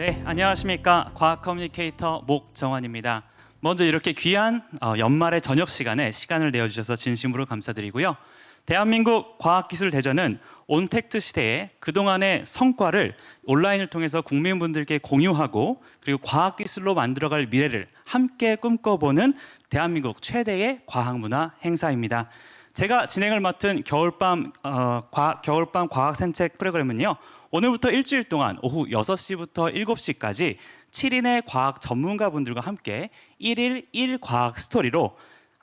네, 안녕하십니까. 과학 커뮤니케이터 목정환입니다. 먼저 이렇게 귀한 연말의 저녁 시간에 시간을 내어주셔서 진심으로 감사드리고요. 대한민국 과학기술대전은 온택트 시대에 그동안의 성과를 온라인을 통해서 국민분들께 공유하고 그리고 과학기술로 만들어갈 미래를 함께 꿈꿔보는 대한민국 최대의 과학문화 행사입니다. 제가 진행을 맡은 겨울밤 과학 산책 프로그램은요. 오늘부터 일주일 동안 오후 6시부터 7시까지 7인의 과학 전문가분들과 함께 1일 1과학 스토리로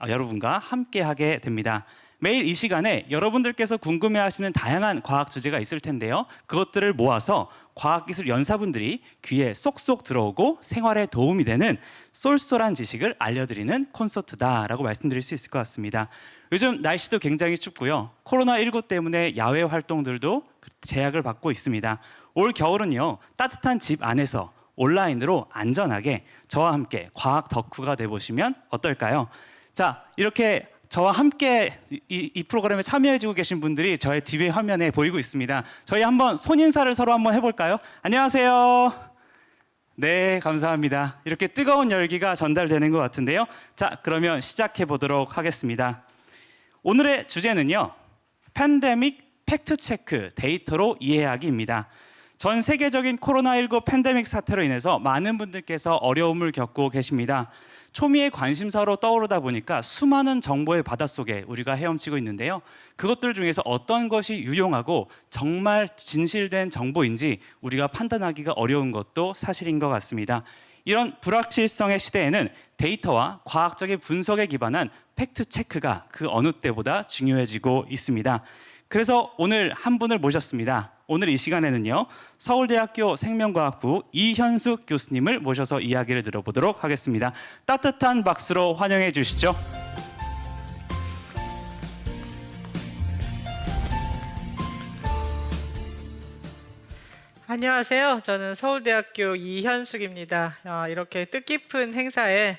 여러분과 함께하게 됩니다. 매일 이 시간에 여러분들께서 궁금해하시는 다양한 과학 주제가 있을 텐데요. 그것들을 모아서 과학기술 연사분들이 귀에 쏙쏙 들어오고 생활에 도움이 되는 쏠쏠한 지식을 알려드리는 콘서트다라고 말씀드릴 수 있을 것 같습니다. 요즘 날씨도 굉장히 춥고요. 코로나19 때문에 야외 활동들도 제약을 받고 있습니다. 올 겨울은요, 따뜻한 집 안에서 온라인으로 안전하게 저와 함께 과학 덕후가 되보시면 어떨까요? 자, 이렇게 저와 함께 이 프로그램에 참여해주고 계신 분들이 저의 뒤에 화면에 보이고 있습니다. 저희 한번 손인사를 서로 한번 해볼까요? 안녕하세요. 네, 감사합니다. 이렇게 뜨거운 열기가 전달되는 것 같은데요. 자, 그러면 시작해 보도록 하겠습니다. 오늘의 주제는요, 팬데믹 팩트체크 데이터로 이해하기입니다. 전 세계적인 코로나19 팬데믹 사태로 인해서 많은 분들께서 어려움을 겪고 계십니다. 초미의 관심사로 떠오르다 보니까 수많은 정보의 바닷속에 우리가 헤엄치고 있는데요. 그것들 중에서 어떤 것이 유용하고 정말 진실된 정보인지 우리가 판단하기가 어려운 것도 사실인 것 같습니다. 이런 불확실성의 시대에는 데이터와 과학적인 분석에 기반한 팩트체크가 그 어느 때보다 중요해지고 있습니다. 그래서 오늘 한 분을 모셨습니다. 오늘 이 시간에는요, 서울대학교 생명과학부 이현숙 교수님을 모셔서 이야기를 들어보도록 하겠습니다. 따뜻한 박수로 환영해 주시죠. 안녕하세요. 저는 서울대학교 이현숙입니다. 이렇게 뜻깊은 행사에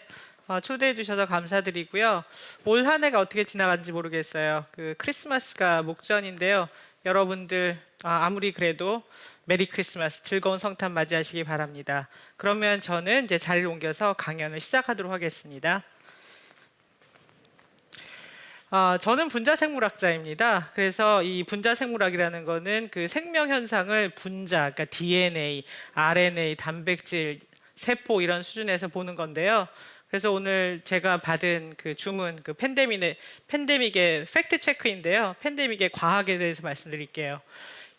초대해 주셔서 감사드리고요. 올 한 해가 어떻게 지나간지 모르겠어요. 크리스마스가 목전인데요. 여러분들 아무리 그래도 메리 크리스마스, 즐거운 성탄 맞이하시기 바랍니다. 그러면 저는 이제 자리를 옮겨서 강연을 시작하도록 하겠습니다. 저는 분자생물학자입니다. 그래서 이 분자생물학이라는 거는 그 생명 현상을 분자, 그러니까 DNA, RNA, 단백질, 세포 이런 수준에서 보는 건데요. 그래서 오늘 제가 받은 그 주문, 팬데믹의 팩트 체크인데요. 팬데믹의 과학에 대해서 말씀드릴게요.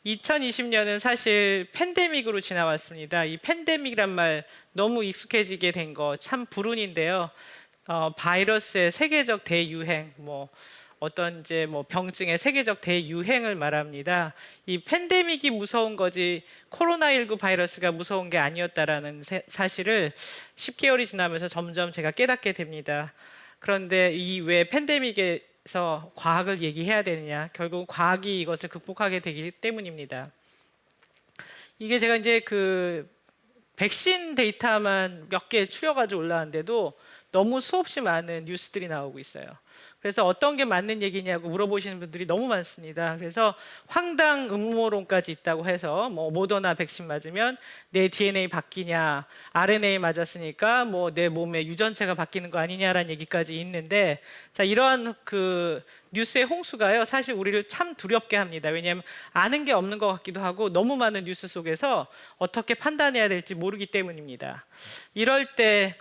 2020년은 사실 팬데믹으로 지나왔습니다. 이 팬데믹이란 말 너무 익숙해지게 된 거 참 불운인데요. 바이러스의 세계적 대유행, 어떤 이제 병증의 세계적 대유행을 말합니다. 이 팬데믹이 무서운 거지 코로나19 바이러스가 무서운 게 아니었다라는 사실을 10개월이 지나면서 점점 제가 깨닫게 됩니다. 그런데 이 왜 팬데믹에서 과학을 얘기해야 되느냐? 결국 과학이 이것을 극복하게 되기 때문입니다. 이게 제가 이제 백신 데이터만 몇 개 추려가지고 올라왔는데도 너무 수없이 많은 뉴스들이 나오고 있어요. 그래서 어떤 게 맞는 얘기냐고 물어보시는 분들이 너무 많습니다. 그래서 황당 음모론까지 있다고 해서 모더나 백신 맞으면 내 DNA 바뀌냐, RNA 맞았으니까 내 몸의 유전체가 바뀌는 거 아니냐라는 얘기까지 있는데, 자, 이러한 뉴스의 홍수가요, 사실 우리를 참 두렵게 합니다. 왜냐하면 아는 게 없는 것 같기도 하고 너무 많은 뉴스 속에서 어떻게 판단해야 될지 모르기 때문입니다. 이럴 때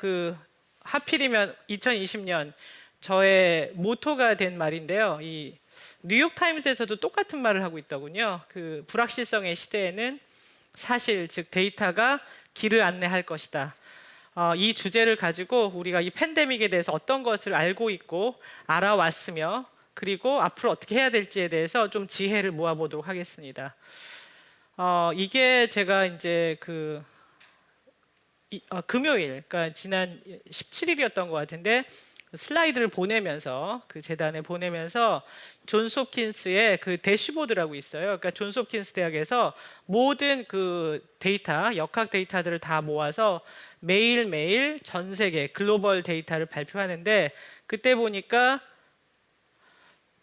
하필이면 2020년 저의 모토가 된 말인데요. 이 뉴욕타임스에서도 똑같은 말을 하고 있더군요. 불확실성의 시대에는 사실, 즉 데이터가 길을 안내할 것이다. 이 주제를 가지고 우리가 이 팬데믹에 대해서 어떤 것을 알고 있고 알아왔으며 그리고 앞으로 어떻게 해야 될지에 대해서 좀 지혜를 모아보도록 하겠습니다. 이게 제가 이제 금요일, 그러니까 지난 17일이었던 것 같은데 슬라이드를 보내면서 재단에 보내면서 존스홉킨스의 대시보드라고 있어요. 그러니까 존스홉킨스 대학에서 모든 데이터, 역학 데이터들을 다 모아서 매일매일 전 세계 글로벌 데이터를 발표하는데, 그때 보니까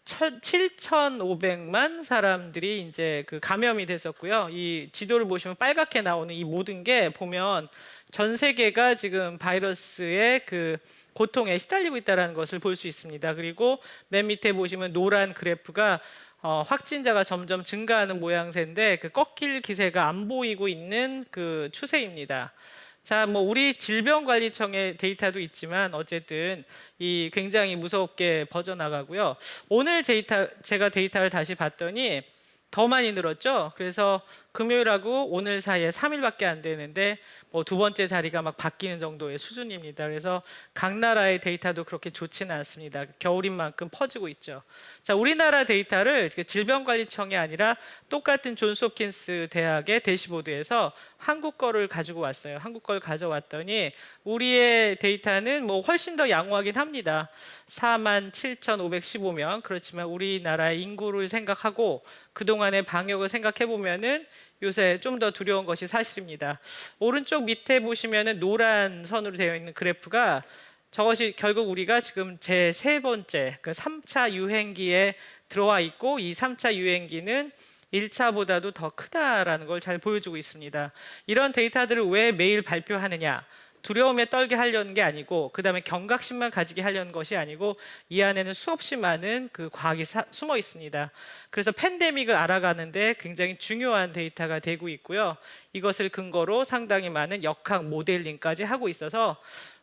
7,500만 사람들이 이제 그 감염이 됐었고요. 이 지도를 보시면 빨갛게 나오는 이 모든 게 보면 전 세계가 지금 바이러스의 그 고통에 시달리고 있다는 것을 볼 수 있습니다. 그리고 맨 밑에 보시면 노란 그래프가 확진자가 점점 증가하는 모양새인데 그 꺾일 기세가 안 보이고 있는 그 추세입니다. 자, 뭐 우리 질병관리청의 데이터도 있지만 어쨌든 이 굉장히 무섭게 퍼져나가고요. 오늘 제가 데이터를 다시 봤더니 더 많이 늘었죠. 그래서 금요일하고 오늘 사이에 3일밖에 안 되는데 뭐 두 번째 자리가 막 바뀌는 정도의 수준입니다. 그래서 각 나라의 데이터도 그렇게 좋지는 않습니다. 겨울인 만큼 퍼지고 있죠. 자, 우리나라 데이터를 질병관리청이 아니라 똑같은 존스홉킨스 대학의 대시보드에서 한국 거를 가지고 왔어요. 한국 걸 가져왔더니 우리의 데이터는 뭐 훨씬 더 양호하긴 합니다. 47,515명. 그렇지만 우리나라의 인구를 생각하고 그동안의 방역을 생각해 보면은 요새 좀 더 두려운 것이 사실입니다. 오른쪽 밑에 보시면은 노란 선으로 되어 있는 그래프가 저것이 결국 우리가 지금 제 세 번째 그 3차 유행기에 들어와 있고 이 3차 유행기는 1차보다도 더 크다라는 걸 잘 보여주고 있습니다. 이런 데이터들을 왜 매일 발표하느냐? 두려움에 떨게 하려는 게 아니고 그다음에 경각심만 가지게 하려는 것이 아니고 이 안에는 수없이 많은 그 과학이 숨어 있습니다. 그래서 팬데믹을 알아가는데 굉장히 중요한 데이터가 되고 있고요. 이것을 근거로 상당히 많은 역학 모델링까지 하고 있어서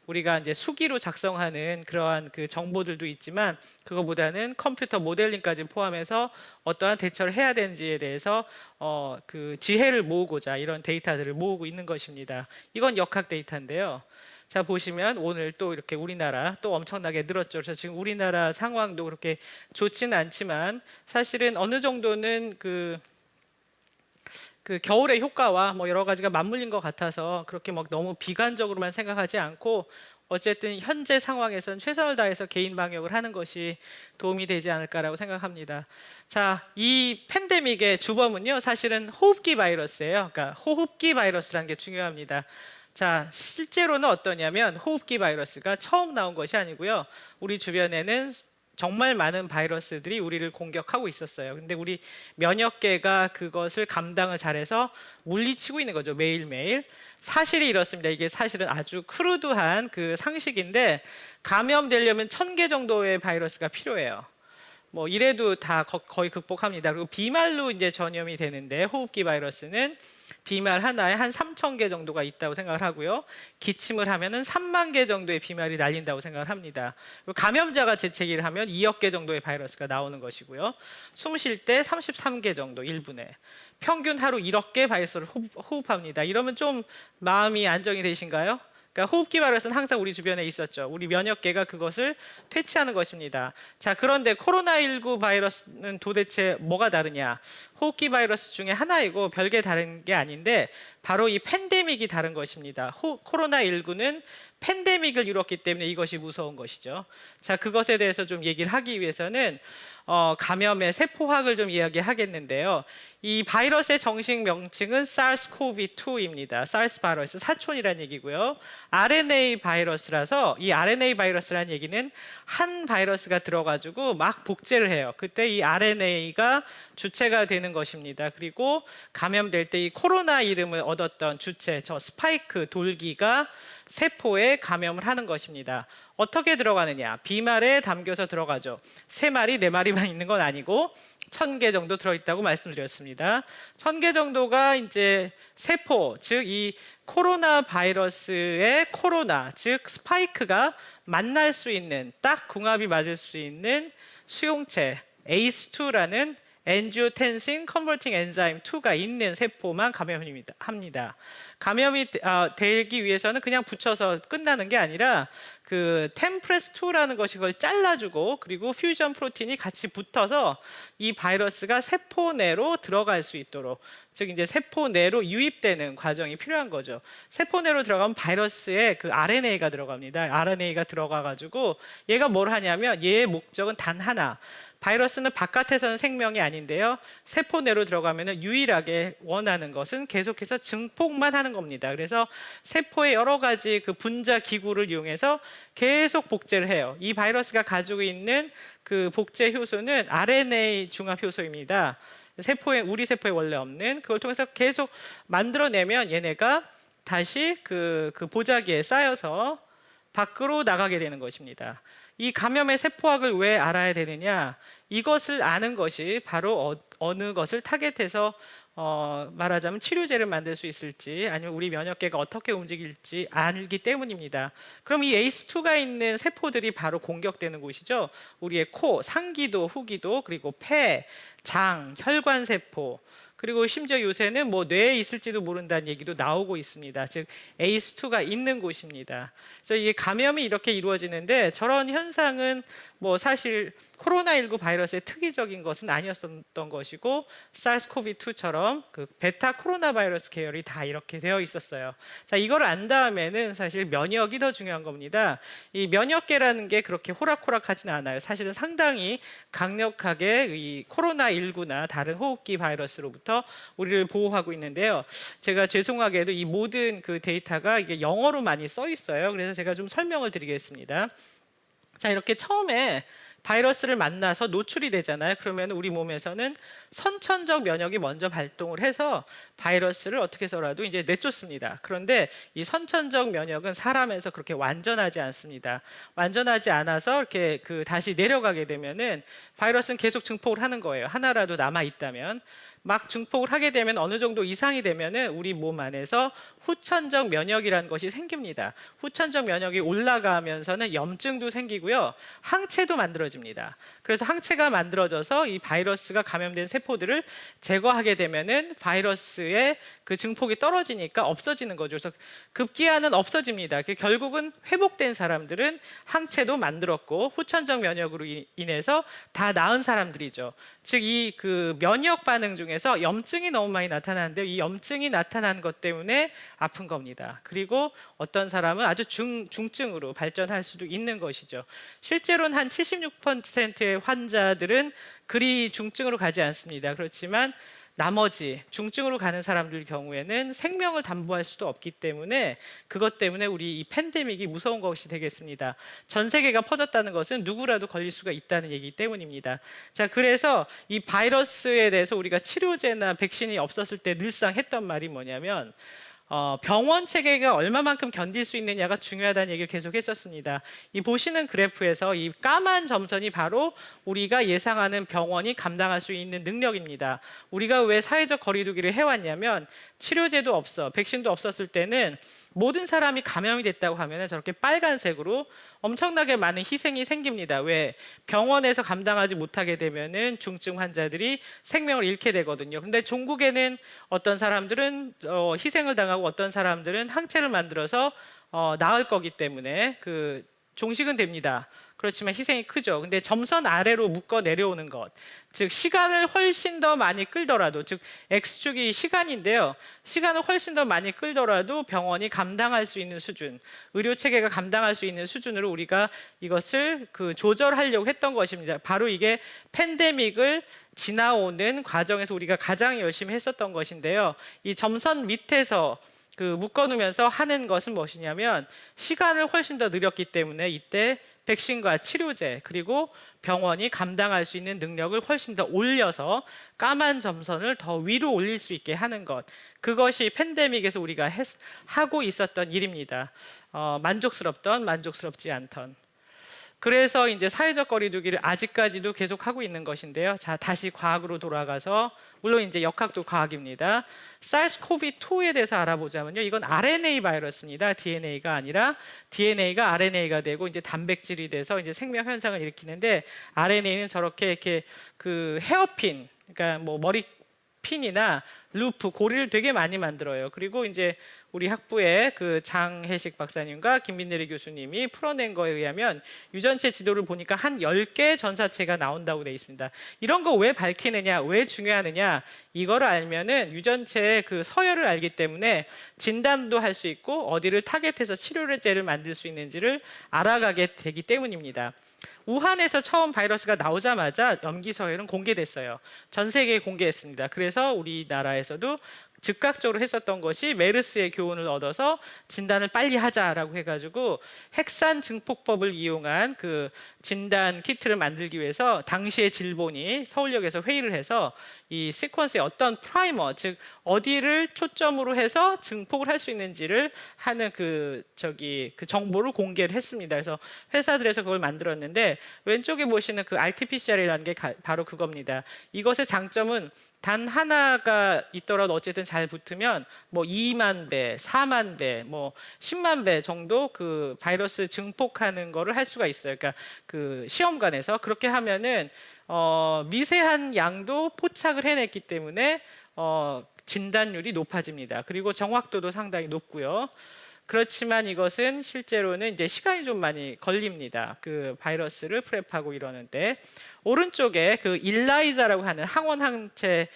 우리가 이제 수기로 작성하는 그러한 그 정보들도 있지만 그거보다는 컴퓨터 모델링까지 포함해서 어떠한 대처를 해야 되는지에 대해서 그 지혜를 모으고자 이런 데이터들을 모으고 있는 것입니다. 이건 역학 데이터인데요. 자, 보시면 오늘 또 이렇게 우리나라 또 엄청나게 늘었죠. 그래서 지금 우리나라 상황도 그렇게 좋지는 않지만 사실은 어느 정도는 그 겨울의 효과와 뭐 여러 가지가 맞물린 것 같아서 그렇게 막 너무 비관적으로만 생각하지 않고 어쨌든 현재 상황에선 최선을 다해서 개인 방역을 하는 것이 도움이 되지 않을까라고 생각합니다. 자, 이 팬데믹의 주범은요 사실은 호흡기 바이러스예요. 그러니까 호흡기 바이러스라는 게 중요합니다. 자, 실제로는 어떠냐면 호흡기 바이러스가 처음 나온 것이 아니고요. 우리 주변에는 정말 많은 바이러스들이 우리를 공격하고 있었어요. 근데 우리 면역계가 그것을 감당을 잘해서 물리치고 있는 거죠. 매일매일. 사실이 이렇습니다. 이게 사실은 아주 크루드한 그 상식인데 감염되려면 1,000개 정도의 바이러스가 필요해요. 뭐 이래도 다 거의 극복합니다. 그리고 비말로 이제 전염이 되는데 호흡기 바이러스는 비말 하나에 한 3,000개 정도가 있다고 생각을 하고요. 기침을 하면은 3만 개 정도의 비말이 날린다고 생각을 합니다. 그리고 감염자가 재채기를 하면 2억 개 정도의 바이러스가 나오는 것이고요. 숨 쉴 때 33개 정도 1분에 평균 하루 1억 개 바이러스를 호흡합니다. 이러면 좀 마음이 안정이 되신가요? 그러니까 호흡기 바이러스는 항상 우리 주변에 있었죠. 우리 면역계가 그것을 퇴치하는 것입니다. 자, 그런데 코로나19 바이러스는 도대체 뭐가 다르냐? 호흡기 바이러스 중에 하나이고 별개 다른 게 아닌데 바로 이 팬데믹이 다른 것입니다. 코로나19는 팬데믹을 이뤘기 때문에 이것이 무서운 것이죠. 자, 그것에 대해서 좀 얘기를 하기 위해서는 감염의 세포학을 좀 이야기하겠는데요. 이 바이러스의 정식 명칭은 SARS-CoV-2입니다. SARS 바이러스, 사촌이라는 얘기고요. RNA 바이러스라서 이 RNA 바이러스라는 얘기는 한 바이러스가 들어가지고 막 복제를 해요. 그때 이 RNA가 주체가 되는 것입니다. 그리고 감염될 때 이 코로나 이름을 얻었던 주체, 저 스파이크 돌기가 세포에 감염을 하는 것입니다. 어떻게 들어가느냐? 비말에 담겨서 들어가죠. 3마리, 4마리만 있는 건 아니고 1,000개 정도 들어있다고 말씀드렸습니다. 1,000개 정도가 이제 세포, 즉 이 코로나 바이러스의 코로나, 즉 스파이크가 만날 수 있는 딱 궁합이 맞을 수 있는 수용체 ACE2라는 엔지오텐신 컨버팅 엔자임 2가 있는 세포만 합니다. 감염이 되기 위해서는 그냥 붙여서 끝나는 게 아니라 그 템프레스2라는 것이 그걸 잘라주고 그리고 퓨전 프로틴이 같이 붙어서 이 바이러스가 세포 내로 들어갈 수 있도록 즉 이제 세포 내로 유입되는 과정이 필요한 거죠. 세포 내로 들어가면 바이러스에 그 RNA가 들어갑니다. RNA가 들어가 가지고 얘가 뭘 하냐면 얘의 목적은 단 하나. 바이러스는 바깥에서는 생명이 아닌데요. 세포 내로 들어가면 유일하게 원하는 것은 계속해서 증폭만 하는 겁니다. 그래서 세포의 여러 가지 그 분자 기구를 이용해서 계속 복제를 해요. 이 바이러스가 가지고 있는 그 복제 효소는 RNA 중합 효소입니다. 우리 세포에 원래 없는 그걸 통해서 계속 만들어내면 얘네가 다시 그 보자기에 쌓여서 밖으로 나가게 되는 것입니다. 이 감염의 세포학을 왜 알아야 되느냐? 이것을 아는 것이 바로 어느 것을 타겟해서 말하자면 치료제를 만들 수 있을지 아니면 우리 면역계가 어떻게 움직일지 알기 때문입니다. 그럼 이 ACE2가 있는 세포들이 바로 공격되는 곳이죠. 우리의 코, 상기도, 후기도, 그리고 폐, 장, 혈관 세포, 그리고 심지어 요새는 뭐 뇌에 있을지도 모른다는 얘기도 나오고 있습니다. 즉 ACE2가 있는 곳입니다. 그래서 이게 감염이 이렇게 이루어지는데 저런 현상은 뭐 사실 코로나19 바이러스의 특이적인 것은 아니었던 것이고 SARS-CoV-2처럼 그 베타 코로나 바이러스 계열이 다 이렇게 되어 있었어요. 자, 이걸 안 다음에는 사실 면역이 더 중요한 겁니다. 이 면역계라는 게 그렇게 호락호락하지는 않아요. 사실은 상당히 강력하게 이 코로나19나 다른 호흡기 바이러스로부터 우리를 보호하고 있는데요. 제가 죄송하게도 이 모든 그 데이터가 이게 영어로 많이 써 있어요. 그래서 제가 좀 설명을 드리겠습니다. 자, 이렇게 처음에 바이러스를 만나서 노출이 되잖아요. 그러면 우리 몸에서는 선천적 면역이 먼저 발동을 해서 바이러스를 어떻게 해서라도 이제 내쫓습니다. 그런데 이 선천적 면역은 사람에서 그렇게 완전하지 않습니다. 완전하지 않아서 이렇게 다시 내려가게 되면은 바이러스는 계속 증폭을 하는 거예요. 하나라도 남아 있다면. 막 증폭을 하게 되면 어느 정도 이상이 되면은 우리 몸 안에서 후천적 면역이라는 것이 생깁니다. 후천적 면역이 올라가면서는 염증도 생기고요. 항체도 만들어집니다. 그래서 항체가 만들어져서 이 바이러스가 감염된 세포들을 제거하게 되면은 바이러스의 그 증폭이 떨어지니까 없어지는 거죠. 그래서 급기야는 없어집니다. 결국은 회복된 사람들은 항체도 만들었고 후천적 면역으로 인해서 다 나은 사람들이죠. 즉 이 그 면역 반응 중에서 염증이 너무 많이 나타나는데 이 염증이 나타난 것 때문에 아픈 겁니다. 그리고 어떤 사람은 아주 중증으로 발전할 수도 있는 것이죠. 실제로는 한 76%의 환자들은 그리 중증으로 가지 않습니다. 그렇지만 나머지 중증으로 가는 사람들 경우에는 생명을 담보할 수도 없기 때문에 그것 때문에 우리 이 팬데믹이 무서운 것이 되겠습니다. 전 세계가 퍼졌다는 것은 누구라도 걸릴 수가 있다는 얘기이기 때문입니다. 자, 그래서 이 바이러스에 대해서 우리가 치료제나 백신이 없었을 때 늘상 했던 말이 뭐냐면 병원 체계가 얼마만큼 견딜 수 있느냐가 중요하다는 얘기를 계속 했었습니다. 이 보시는 그래프에서 이 까만 점선이 바로 우리가 예상하는 병원이 감당할 수 있는 능력입니다. 우리가 왜 사회적 거리두기를 해왔냐면 치료제도 없어, 백신도 없었을 때는 모든 사람이 감염이 됐다고 하면 저렇게 빨간색으로 엄청나게 많은 희생이 생깁니다. 왜? 병원에서 감당하지 못하게 되면은 중증 환자들이 생명을 잃게 되거든요. 근데 종국에는 어떤 사람들은 희생을 당하고 어떤 사람들은 항체를 만들어서 나을 거기 때문에 종식은 됩니다. 그렇지만 희생이 크죠. 근데 점선 아래로 묶어 내려오는 것, 즉 시간을 훨씬 더 많이 끌더라도, 즉 X축이 시간인데요. 시간을 훨씬 더 많이 끌더라도 병원이 감당할 수 있는 수준, 의료 체계가 감당할 수 있는 수준으로 우리가 이것을 조절하려고 했던 것입니다. 바로 이게 팬데믹을 지나오는 과정에서 우리가 가장 열심히 했었던 것인데요. 이 점선 밑에서 묶어놓으면서 하는 것은 무엇이냐면 시간을 훨씬 더 늘렸기 때문에 이때 백신과 치료제 그리고 병원이 감당할 수 있는 능력을 훨씬 더 올려서 까만 점선을 더 위로 올릴 수 있게 하는 것, 그것이 팬데믹에서 우리가 하고 있었던 일입니다. 만족스럽던 만족스럽지 않던. 그래서 이제 사회적 거리두기를 아직까지도 계속 하고 있는 것인데요. 자, 다시 과학으로 돌아가서, 물론 이제 역학도 과학입니다. SARS-CoV-2에 대해서 알아보자면요. 이건 RNA 바이러스입니다. DNA가 아니라 DNA가 RNA가 되고 이제 단백질이 돼서 이제 생명 현상을 일으키는데, RNA는 저렇게 이렇게 헤어핀, 그러니까 뭐 머리핀이나 루프, 고리를 되게 많이 만들어요. 그리고 이제 우리 학부의 장혜식 박사님과 김민대리 교수님이 풀어낸 거에 의하면 유전체 지도를 보니까 한 10개 전사체가 나온다고 되어 있습니다. 이런 거 왜 밝히느냐, 왜 중요하느냐, 이거를 알면은 유전체의 서열을 알기 때문에 진단도 할 수 있고 어디를 타겟해서 치료제를 만들 수 있는지를 알아가게 되기 때문입니다. 우한에서 처음 바이러스가 나오자마자 염기서열은 공개됐어요. 전 세계에 공개했습니다. 그래서 우리나라에서도 즉각적으로 했었던 것이 메르스의 교훈을 얻어서 진단을 빨리 하자라고 해가지고 핵산 증폭법을 이용한 그 진단 키트를 만들기 위해서 당시의 질본이 서울역에서 회의를 해서 이 시퀀스의 어떤 프라이머, 즉 어디를 초점으로 해서 증폭을 할 수 있는지를 하는 그 정보를 공개를 했습니다. 그래서 회사들에서 그걸 만들었는데 왼쪽에 보시는 그 RT-PCR이라는 게 바로 그겁니다. 이것의 장점은 단 하나가 있더라도 어쨌든 잘 붙으면 뭐 2만 배, 4만 배, 뭐 10만 배 정도 그 바이러스 증폭하는 거를 할 수가 있어요. 그러니까 그 시험관에서 그렇게 하면은 미세한 양도 포착을 해냈기 때문에 진단율이 높아집니다. 그리고 정확도도 상당히 높고요. 그렇지만 이것은 실제로는 이제 시간이 좀 많이 걸립니다. 그 바이러스를 프랩하고 이러는데 오른쪽에 그 일라이자라고 하는 항원 항체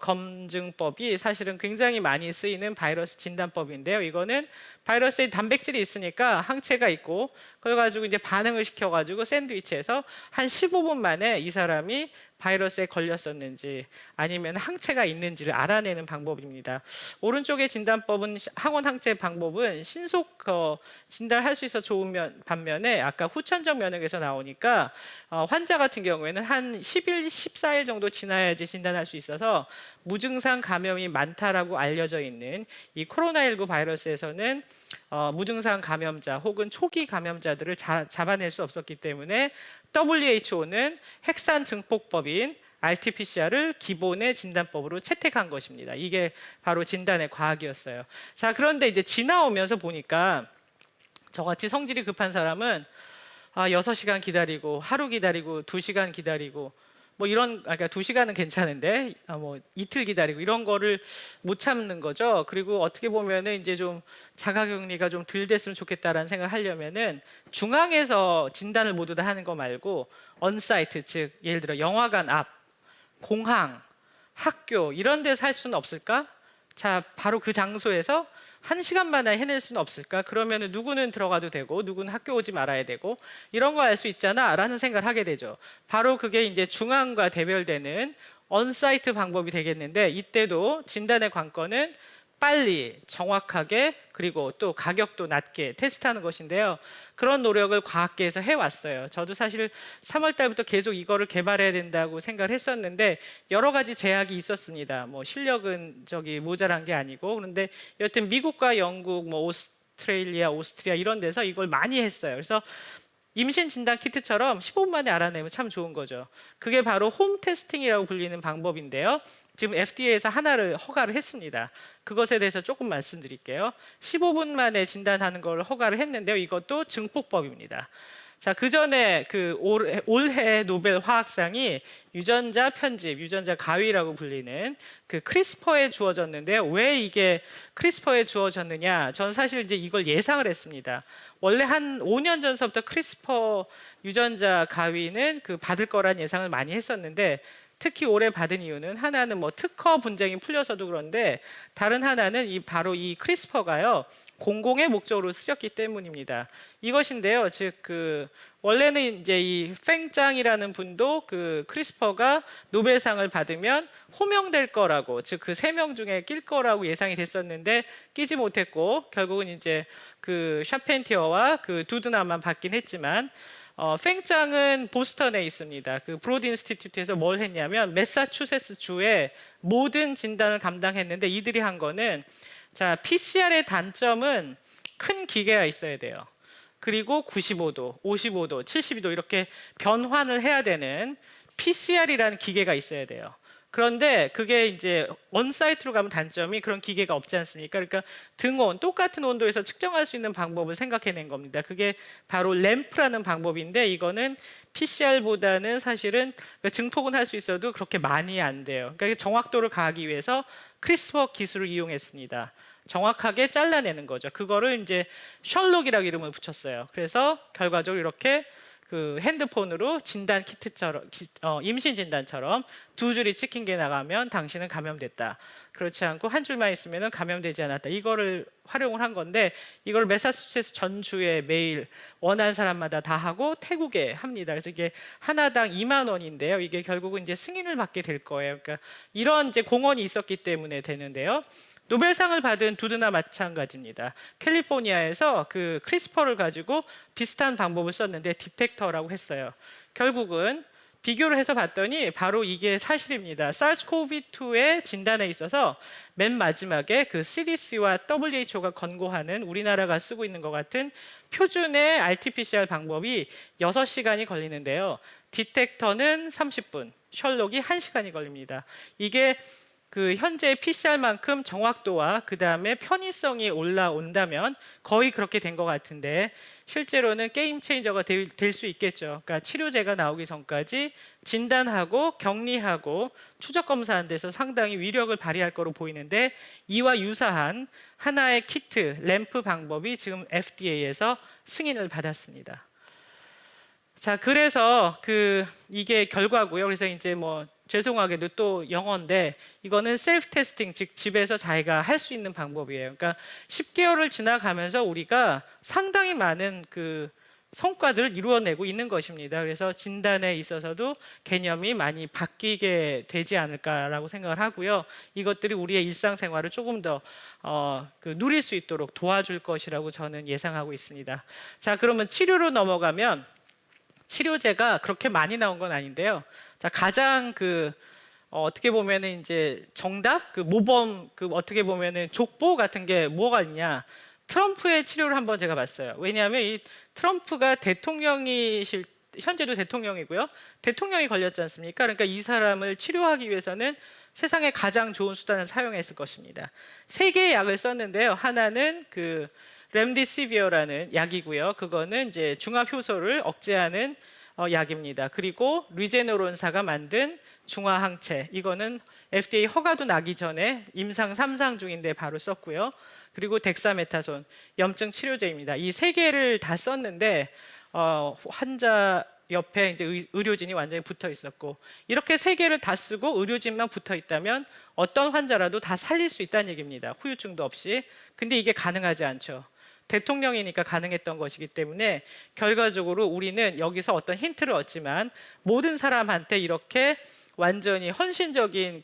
검증법이 사실은 굉장히 많이 쓰이는 바이러스 진단법인데요. 이거는 바이러스에 단백질이 있으니까 항체가 있고 그래 가지고 이제 반응을 시켜 가지고 샌드위치에서 한 15분 만에 이 사람이 바이러스에 걸렸었는지 아니면 항체가 있는지를 알아내는 방법입니다. 오른쪽의 진단법은 항원 항체 방법은 신속 진단할 수 있어 좋은 반면에 아까 후천적 면역에서 나오니까 환자 같은 경우에는 한 10일, 14일 정도 지나야지 진단할 수 있어서 무증상 감염이 많다라고 알려져 있는 이 코로나19 바이러스에서는 무증상 감염자 혹은 초기 감염자들을 잡아낼 수 없었기 때문에 WHO는 핵산 증폭법인 RT-PCR을 기본의 진단법으로 채택한 것입니다. 이게 바로 진단의 과학이었어요. 자, 그런데 이제 지나오면서 보니까 저같이 성질이 급한 사람은 6시간 기다리고 하루 기다리고 2시간 기다리고 뭐 이런 그러니까 2시간은 괜찮은데 뭐 이틀 기다리고 이런 거를 못 참는 거죠. 그리고 어떻게 보면은 이제 좀 자가격리가 좀 덜 됐으면 좋겠다라는 생각을 하려면은 중앙에서 진단을 모두 다 하는 거 말고 언사이트 즉 예를 들어 영화관 앞, 공항, 학교 이런 데서 할 수는 없을까? 자, 바로 그 장소에서 1시간 만에 해낼 수는 없을까? 그러면 누구는 들어가도 되고 누구는 학교 오지 말아야 되고 이런 거 알 수 있잖아 라는 생각을 하게 되죠. 바로 그게 이제 중앙과 대별되는 언사이트 방법이 되겠는데 이때도 진단의 관건은 빨리 정확하게 그리고 또 가격도 낮게 테스트하는 것인데요. 그런 노력을 과학계에서 해왔어요. 저도 사실 3월 달부터 계속 이거를 개발해야 된다고 생각을 했었는데 여러 가지 제약이 있었습니다. 뭐 실력은 모자란 게 아니고 그런데 여튼 미국과 영국, 뭐 오스트레일리아, 오스트리아 이런 데서 이걸 많이 했어요. 그래서 임신 진단 키트처럼 15분 만에 알아내면 참 좋은 거죠. 그게 바로 홈 테스팅이라고 불리는 방법인데요. 지금 FDA에서 하나를 허가를 했습니다. 그것에 대해서 조금 말씀드릴게요. 15분 만에 진단하는 걸 허가를 했는데요. 이것도 증폭법입니다. 자, 그 전에 그 올해 노벨 화학상이 유전자 편집, 유전자 가위라고 불리는 그 크리스퍼에 주어졌는데요. 왜 이게 크리스퍼에 주어졌느냐? 전 사실 이제 이걸 예상을 했습니다. 원래 한 5년 전서부터 크리스퍼 유전자 가위는 그 받을 거란 예상을 많이 했었는데 특히 올해 받은 이유는 하나는 뭐 특허 분쟁이 풀려서도 그런데 다른 하나는 바로 이 크리스퍼가요. 공공의 목적으로 쓰였기 때문입니다. 이것인데요. 즉 원래는 이제 이 팽짱이라는 분도 그 크리스퍼가 노벨상을 받으면 호명될 거라고 즉 그 3명 중에 낄 거라고 예상이 됐었는데 끼지 못했고 결국은 이제 그 샤펜티어와 그 두드나만 받긴 했지만 팽짱은 보스턴에 있습니다. 그 브로드 인스티튜트에서 뭘 했냐면 매사추세츠 주의 모든 진단을 감당했는데 이들이 한 거는 자, PCR의 단점은 큰 기계가 있어야 돼요. 그리고 95도, 55도, 72도 이렇게 변환을 해야 되는 PCR이라는 기계가 있어야 돼요. 그런데 그게 이제 언사이트로 가면 단점이 그런 기계가 없지 않습니까? 그러니까 등온, 똑같은 온도에서 측정할 수 있는 방법을 생각해낸 겁니다. 그게 바로 램프라는 방법인데 이거는 PCR보다는 사실은 증폭은 할 수 있어도 그렇게 많이 안 돼요. 그러니까 정확도를 가하기 위해서 크리스퍼 기술을 이용했습니다. 정확하게 잘라내는 거죠. 그거를 이제 셜록이라고 이름을 붙였어요. 그래서 결과적으로 이렇게 그 핸드폰으로 진단 키트처럼 임신 진단처럼 두 줄이 찍힌 게 나가면 당신은 감염됐다. 그렇지 않고 한 줄만 있으면 감염되지 않았다. 이거를 활용을 한 건데 이걸 매사추세츠 전주에 매일 원하는 사람마다 다 하고 태국에 합니다. 그래서 이게 하나당 2만 원인데요. 이게 결국은 이제 승인을 받게 될 거예요. 그러니까 이런 이제 공헌이 있었기 때문에 되는데요. 노벨상을 받은 두드나 마찬가지입니다. 캘리포니아에서 그 크리스퍼를 가지고 비슷한 방법을 썼는데 디텍터라고 했어요. 결국은 비교를 해서 봤더니 바로 이게 사실입니다. SARS-CoV-2의 진단에 있어서 맨 마지막에 그 CDC와 WHO가 권고하는 우리나라가 쓰고 있는 것 같은 표준의 RT-PCR 방법이 6시간이 걸리는데요. 디텍터는 30분, 셜록이 1시간이 걸립니다. 이게 그 현재 PCR만큼 정확도와 그 다음에 편의성이 올라온다면 거의 그렇게 된 것 같은데 실제로는 게임 체인저가 될 수 있겠죠. 그러니까 치료제가 나오기 전까지 진단하고 격리하고 추적 검사하는 데서 상당히 위력을 발휘할 거로 보이는데 이와 유사한 하나의 키트, 램프 방법이 지금 FDA에서 승인을 받았습니다. 자, 그래서 이게 결과고요. 그래서 이제 뭐 죄송하게도 또 영어인데 이거는 셀프 테스팅, 즉 집에서 자기가 할 수 있는 방법이에요. 그러니까 10개월을 지나가면서 우리가 상당히 많은 그 성과들을 이루어내고 있는 것입니다. 그래서 진단에 있어서도 개념이 많이 바뀌게 되지 않을까라고 생각을 하고요. 이것들이 우리의 일상생활을 조금 더 누릴 수 있도록 도와줄 것이라고 저는 예상하고 있습니다. 자, 그러면 치료로 넘어가면 치료제가 그렇게 많이 나온 건 아닌데요. 자, 가장 어떻게 보면은 이제 정답, 모범, 어떻게 보면은 족보 같은 게 뭐가 있냐? 트럼프의 치료를 한번 제가 봤어요. 왜냐하면 이 트럼프가 현재도 대통령이고요. 대통령이 걸렸지 않습니까? 그러니까 이 사람을 치료하기 위해서는 세상에 가장 좋은 수단을 사용했을 것입니다. 3개의 약을 썼는데요. 하나는 렘디시비어라는 약이고요. 그거는 이제 중합 효소를 억제하는 약입니다. 그리고 리제노론사가 만든 중화항체, 이거는 FDA 허가도 나기 전에 임상 3상 중인데 바로 썼고요. 그리고 덱사메타손, 염증 치료제입니다. 이 3개를 다 썼는데 환자 옆에 이제 의료진이 완전히 붙어 있었고, 이렇게 3개를 다 쓰고 의료진만 붙어 있다면 어떤 환자라도 다 살릴 수 있다는 얘기입니다. 후유증도 없이. 근데 이게 가능하지 않죠. 대통령이니까 가능했던 것이기 때문에 결과적으로 우리는 여기서 어떤 힌트를 얻지만 모든 사람한테 이렇게 완전히 헌신적인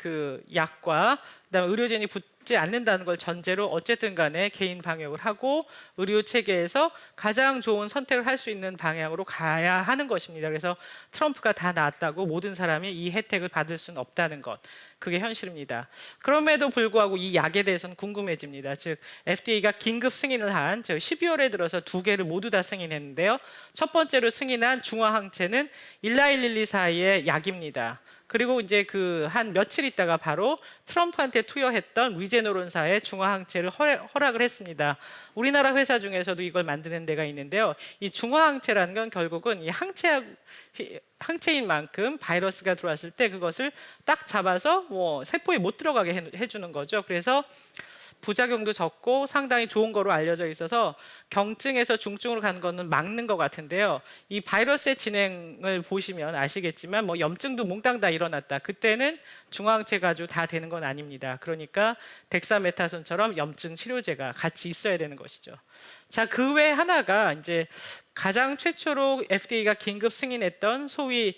약과 그다음에 의료진이 붙지 않는다는 걸 전제로 어쨌든 간에 개인 방역을 하고 의료 체계에서 가장 좋은 선택을 할 수 있는 방향으로 가야 하는 것입니다. 그래서 트럼프가 다 나았다고 모든 사람이 이 혜택을 받을 수는 없다는 것, 그게 현실입니다. 그럼에도 불구하고 이 약에 대해서는 궁금해집니다. 즉 FDA가 긴급 승인을 한 12월에 들어서 2개를 모두 다 승인했는데요. 첫 번째로 승인한 중화항체는 일라일릴리사의 약입니다. 그리고 이제 한 며칠 있다가 바로 트럼프한테 투여했던 리제노론사의 중화항체를 허락을 했습니다. 우리나라 회사 중에서도 이걸 만드는 데가 있는데요. 이 중화항체라는 건 결국은 이 항체인 만큼 바이러스가 들어왔을 때 그것을 딱 잡아서 세포에 못 들어가게 해주는 거죠. 그래서 부작용도 적고 상당히 좋은 거로 알려져 있어서 경증에서 중증으로 가는 거는 막는 것 같은데요. 이 바이러스의 진행을 보시면 아시겠지만 염증도 몽땅 다 일어났다. 그때는 중화항체 가지고 다 되는 건 아닙니다. 그러니까 덱사메타손처럼 염증 치료제가 같이 있어야 되는 것이죠. 자, 그 외 하나가 이제 가장 최초로 FDA가 긴급 승인했던 소위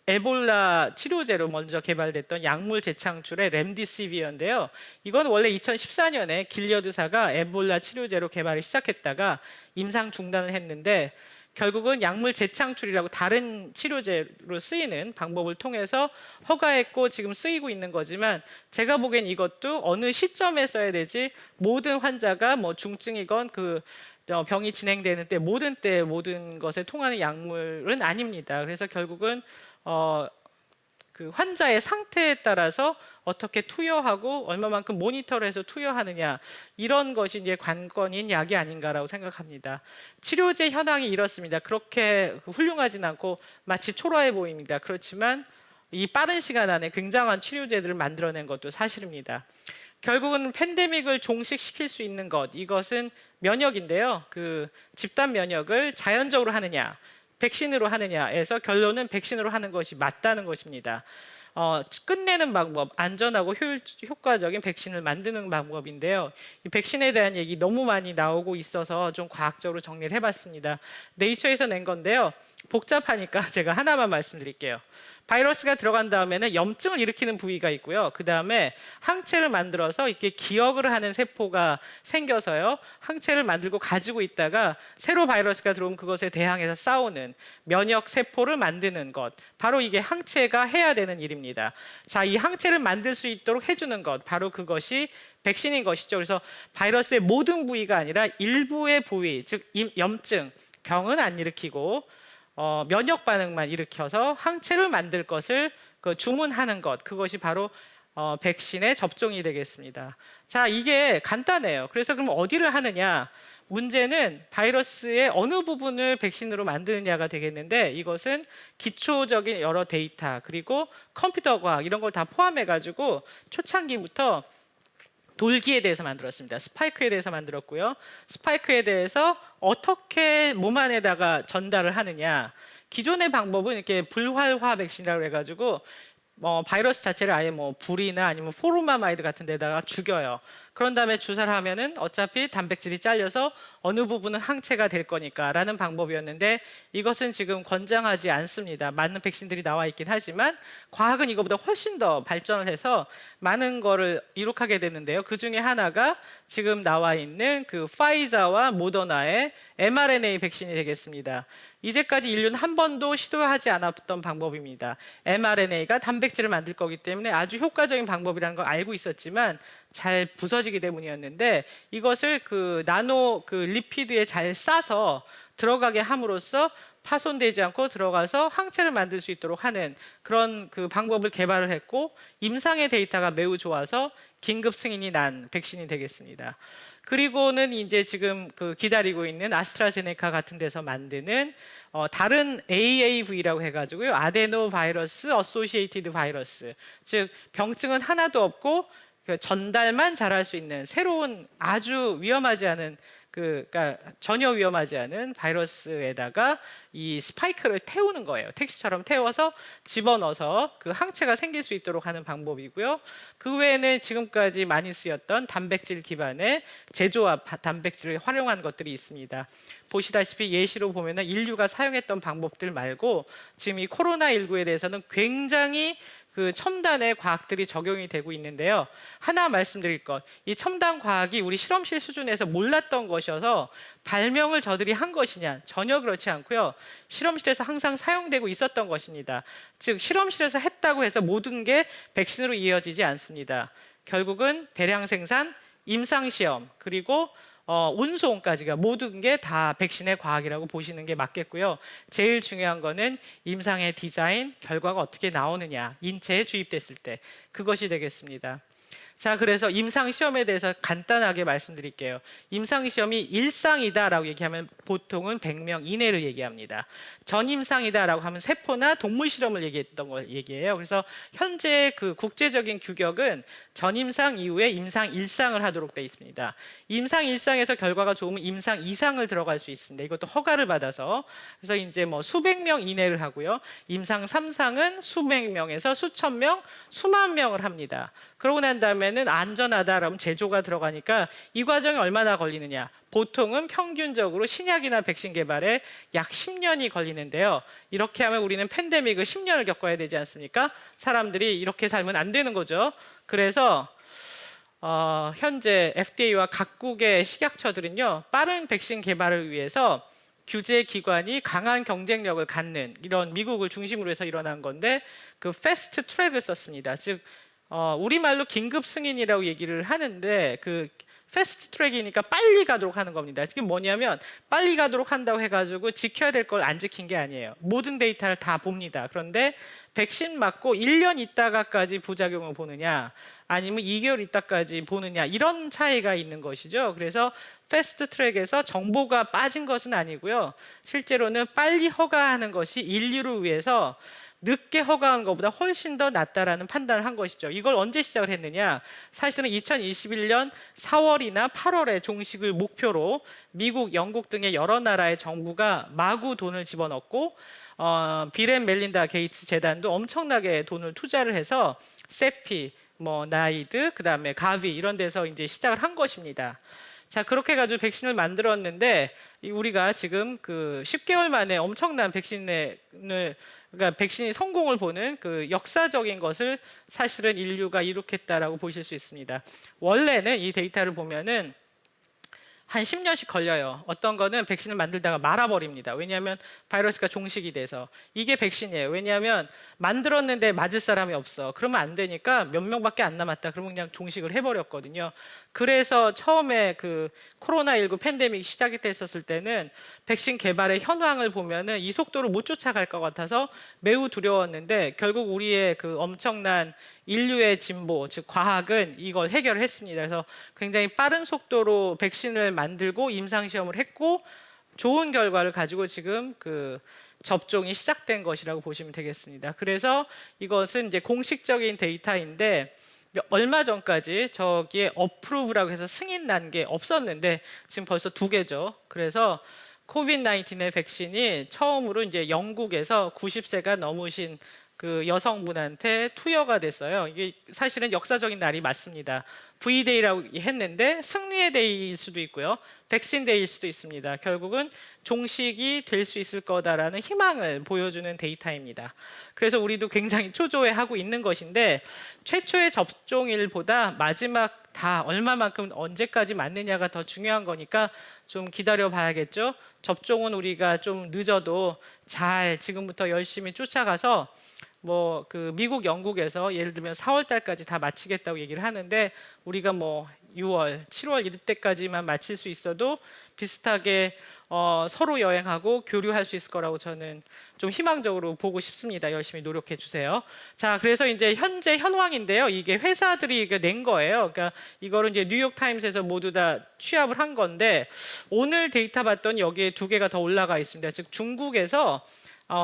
에볼라 치료제로 먼저 개발됐던 약물 재창출의 렘디시비어인데요. 이건 원래 2014년에 길리어드사가 에볼라 치료제로 개발을 시작했다가 임상 중단을 했는데 결국은 약물 재창출이라고 다른 치료제로 쓰이는 방법을 통해서 허가했고 지금 쓰이고 있는 거지만 제가 보기엔 이것도 어느 시점에 써야 되지 모든 환자가 중증이건 병이 진행되는 때 모든 것에 통하는 약물은 아닙니다. 그래서 결국은 환자의 상태에 따라서 어떻게 투여하고 얼마만큼 모니터를 해서 투여하느냐, 이런 것이 이제 관건인 약이 아닌가라고 생각합니다. 치료제 현황이 이렇습니다. 그렇게 훌륭하진 않고 마치 초라해 보입니다. 그렇지만 이 빠른 시간 안에 굉장한 치료제들을 만들어낸 것도 사실입니다. 결국은 팬데믹을 종식시킬 수 있는 것, 이것은 면역인데요. 집단 면역을 자연적으로 하느냐, 백신으로 하느냐에서 결론은 백신으로 하는 것이 맞다는 것입니다. 끝내는 방법, 안전하고 효과적인 백신을 만드는 방법인데요. 이 백신에 대한 얘기 너무 많이 나오고 있어서 좀 과학적으로 정리를 해봤습니다. 네이처에서 낸 건데요. 복잡하니까 제가 하나만 말씀드릴게요. 바이러스가 들어간 다음에는 염증을 일으키는 부위가 있고요. 그 다음에 항체를 만들어서 이렇게 기억을 하는 세포가 생겨서요. 항체를 만들고 가지고 있다가 새로 바이러스가 들어오면 그것에 대항해서 싸우는 면역 세포를 만드는 것. 바로 이게 항체가 해야 되는 일입니다. 자, 이 항체를 만들 수 있도록 해주는 것. 바로 그것이 백신인 것이죠. 그래서 바이러스의 모든 부위가 아니라 일부의 부위, 즉 염증, 병은 안 일으키고 면역 반응만 일으켜서 항체를 만들 것을 주문하는 것, 그것이 바로 백신의 접종이 되겠습니다. 자, 이게 간단해요. 그래서 그럼 어디를 하느냐? 문제는 바이러스의 어느 부분을 백신으로 만드느냐가 되겠는데, 이것은 기초적인 여러 데이터 그리고 컴퓨터 과학 이런 걸 다 포함해 가지고 초창기부터 돌기에 대해서 만들었습니다. 스파이크에 대해서 만들었고요. 스파이크에 대해서 어떻게 몸 안에다가 전달을 하느냐. 기존의 방법은 이렇게 불활화 백신이라고 해가지고 바이러스 자체를 아예 불이나 아니면 포르마마이드 같은 데다가 죽여요. 그런 다음에 주사를 하면은 어차피 단백질이 잘려서 어느 부분은 항체가 될 거니까라는 방법이었는데, 이것은 지금 권장하지 않습니다. 많은 백신들이 나와 있긴 하지만 과학은 이거보다 훨씬 더 발전을 해서 많은 거를 이룩하게 됐는데요. 그 중에 하나가 지금 나와 있는 그 파이자와 모더나의 mRNA 백신이 되겠습니다. 이제까지 인류는 한 번도 시도하지 않았던 방법입니다. mRNA가 단백질을 만들 거기 때문에 아주 효과적인 방법이라는 걸 알고 있었지만 잘 부서지기 때문이었는데, 이것을 그 나노 리피드에 잘 싸서 들어가게 함으로써 파손되지 않고 들어가서 항체를 만들 수 있도록 하는 그런 그 방법을 개발을 했고, 임상의 데이터가 매우 좋아서 긴급 승인이 난 백신이 되겠습니다. 그리고는 이제 지금 기다리고 있는 아스트라제네카 같은 데서 만드는 다른 AAV라고 해가지고요, 아데노 바이러스 어소시에이티드 바이러스, 즉 병증은 하나도 없고 전달만 잘할 수 있는 새로운 아주 위험하지 않은 그러니까 전혀 위험하지 않은 바이러스에다가 이 스파이크를 태우는 거예요. 택시처럼 태워서 집어넣어서 그 항체가 생길 수 있도록 하는 방법이고요. 그 외에는 지금까지 많이 쓰였던 단백질 기반의 제조합 단백질을 활용한 것들이 있습니다. 보시다시피 예시로 보면은 인류가 사용했던 방법들 말고 지금 이 코로나19에 대해서는 굉장히 그 첨단의 과학들이 적용이 되고 있는데요. 하나 말씀드릴 것, 이 첨단 과학이 우리 실험실 수준에서 몰랐던 것이어서 발명을 저들이 한 것이냐? 전혀 그렇지 않고요. 실험실에서 항상 사용되고 있었던 것입니다. 즉 실험실에서 했다고 해서 모든 게 백신으로 이어지지 않습니다. 결국은 대량 생산, 임상시험, 그리고 운송까지가 모든 게 다 백신의 과학이라고 보시는 게 맞겠고요. 제일 중요한 거는 임상의 디자인, 결과가 어떻게 나오느냐, 인체에 주입됐을 때 그것이 되겠습니다. 자, 그래서 임상시험에 대해서 간단하게 말씀드릴게요. 임상시험이 일상이다라고 얘기하면 보통은 100명 이내를 얘기합니다. 전임상이다라고 하면 세포나 동물 실험을 얘기했던 걸 얘기해요. 그래서 현재 그 국제적인 규격은 전임상 이후에 임상 1상을 하도록 되어 있습니다. 임상 1상에서 결과가 좋으면 임상 2상을 들어갈 수 있습니다. 이것도 허가를 받아서. 그래서 이제 수백 명 이내를 하고요. 임상 3상은 수백 명에서 수천 명, 수만 명을 합니다. 그러고 난 다음에는 안전하다라면 제조가 들어가니까 이 과정이 얼마나 걸리느냐? 보통은 평균적으로 신약이나 백신 개발에 약 10년이 걸리는데요. 이렇게 하면 우리는 팬데믹을 10년을 겪어야 되지 않습니까? 사람들이 이렇게 살면 안 되는 거죠. 그래서 현재 FDA와 각국의 식약처들은요, 빠른 백신 개발을 위해서 규제 기관이 강한 경쟁력을 갖는, 이런 미국을 중심으로 해서 일어난 건데, 그 패스트 트랙을 썼습니다. 즉 우리말로 긴급 승인이라고 얘기를 하는데, 그 패스트 트랙이니까 빨리 가도록 하는 겁니다. 지금 뭐냐면 빨리 가도록 한다고 해가지고 지켜야 될 걸 안 지킨 게 아니에요. 모든 데이터를 다 봅니다. 그런데 백신 맞고 1년 있다가까지 부작용을 보느냐, 아니면 2개월 있다까지 보느냐, 이런 차이가 있는 것이죠. 그래서 패스트 트랙에서 정보가 빠진 것은 아니고요. 실제로는 빨리 허가하는 것이 인류를 위해서 늦게 허가한 것보다 훨씬 더 낫다라는 판단을 한 것이죠. 이걸 언제 시작을 했느냐? 사실은 2021년 4월이나 8월에 종식을 목표로 미국, 영국 등의 여러 나라의 정부가 마구 돈을 집어넣고 빌 앤 멜린다 게이츠 재단도 엄청나게 돈을 투자를 해서 세피, 뭐 나이드, 그다음에 가비 이런 데서 이제 시작을 한 것입니다. 자, 그렇게 해가지고 백신을 만들었는데 우리가 지금 그 10개월 만에 엄청난 그러니까 백신이 성공을 보는 그 역사적인 것을 사실은 인류가 이룩했다라고 보실 수 있습니다. 원래는 이 데이터를 보면은 한 10년씩 걸려요. 어떤 거는 백신을 만들다가 말아버립니다. 왜냐하면 바이러스가 종식이 돼서. 이게 백신이에요. 왜냐하면 만들었는데 맞을 사람이 없어. 그러면 안 되니까 몇 명밖에 안 남았다. 그러면 그냥 종식을 해버렸거든요. 그래서 처음에 그 코로나19 팬데믹 시작이 됐었을 때는 백신 개발의 현황을 보면은 이 속도를 못 쫓아갈 것 같아서 매우 두려웠는데 결국 우리의 그 엄청난 인류의 진보, 즉 과학은 이걸 해결을 했습니다. 그래서 굉장히 빠른 속도로 백신을 만들고 임상 시험을 했고 좋은 결과를 가지고 지금 그 접종이 시작된 것이라고 보시면 되겠습니다. 그래서 이것은 이제 공식적인 데이터인데 얼마 전까지 저기에 어프로브라고 해서 승인 난 게 없었는데 지금 벌써 2개죠. 그래서 코비드 19의 백신이 처음으로 이제 영국에서 90세가 넘으신 그 여성분한테 투여가 됐어요. 이게 사실은 역사적인 날이 맞습니다. V-Day라고 했는데 승리의 데이일 수도 있고요. 백신 데이일 수도 있습니다. 결국은 종식이 될 수 있을 거다라는 희망을 보여주는 데이터입니다. 그래서 우리도 굉장히 초조해하고 있는 것인데 최초의 접종일보다 마지막 다 얼마만큼 언제까지 맞느냐가 더 중요한 거니까 좀 기다려 봐야겠죠. 접종은 우리가 좀 늦어도 잘 지금부터 열심히 쫓아가서 뭐 그 미국, 영국에서 예를 들면 4월 달까지 다 마치겠다고 얘기를 하는데 우리가 뭐 6월, 7월 이럴 때까지만 마칠 수 있어도 비슷하게 서로 여행하고 교류할 수 있을 거라고 저는 좀 희망적으로 보고 싶습니다. 열심히 노력해 주세요. 자, 그래서 이제 현재 현황인데요. 이게 회사들이 낸 거예요. 그러니까 이거를 이제 뉴욕 타임스에서 모두 다 취합을 한 건데 오늘 데이터 봤더니 여기에 2개가 더 올라가 있습니다. 즉 중국에서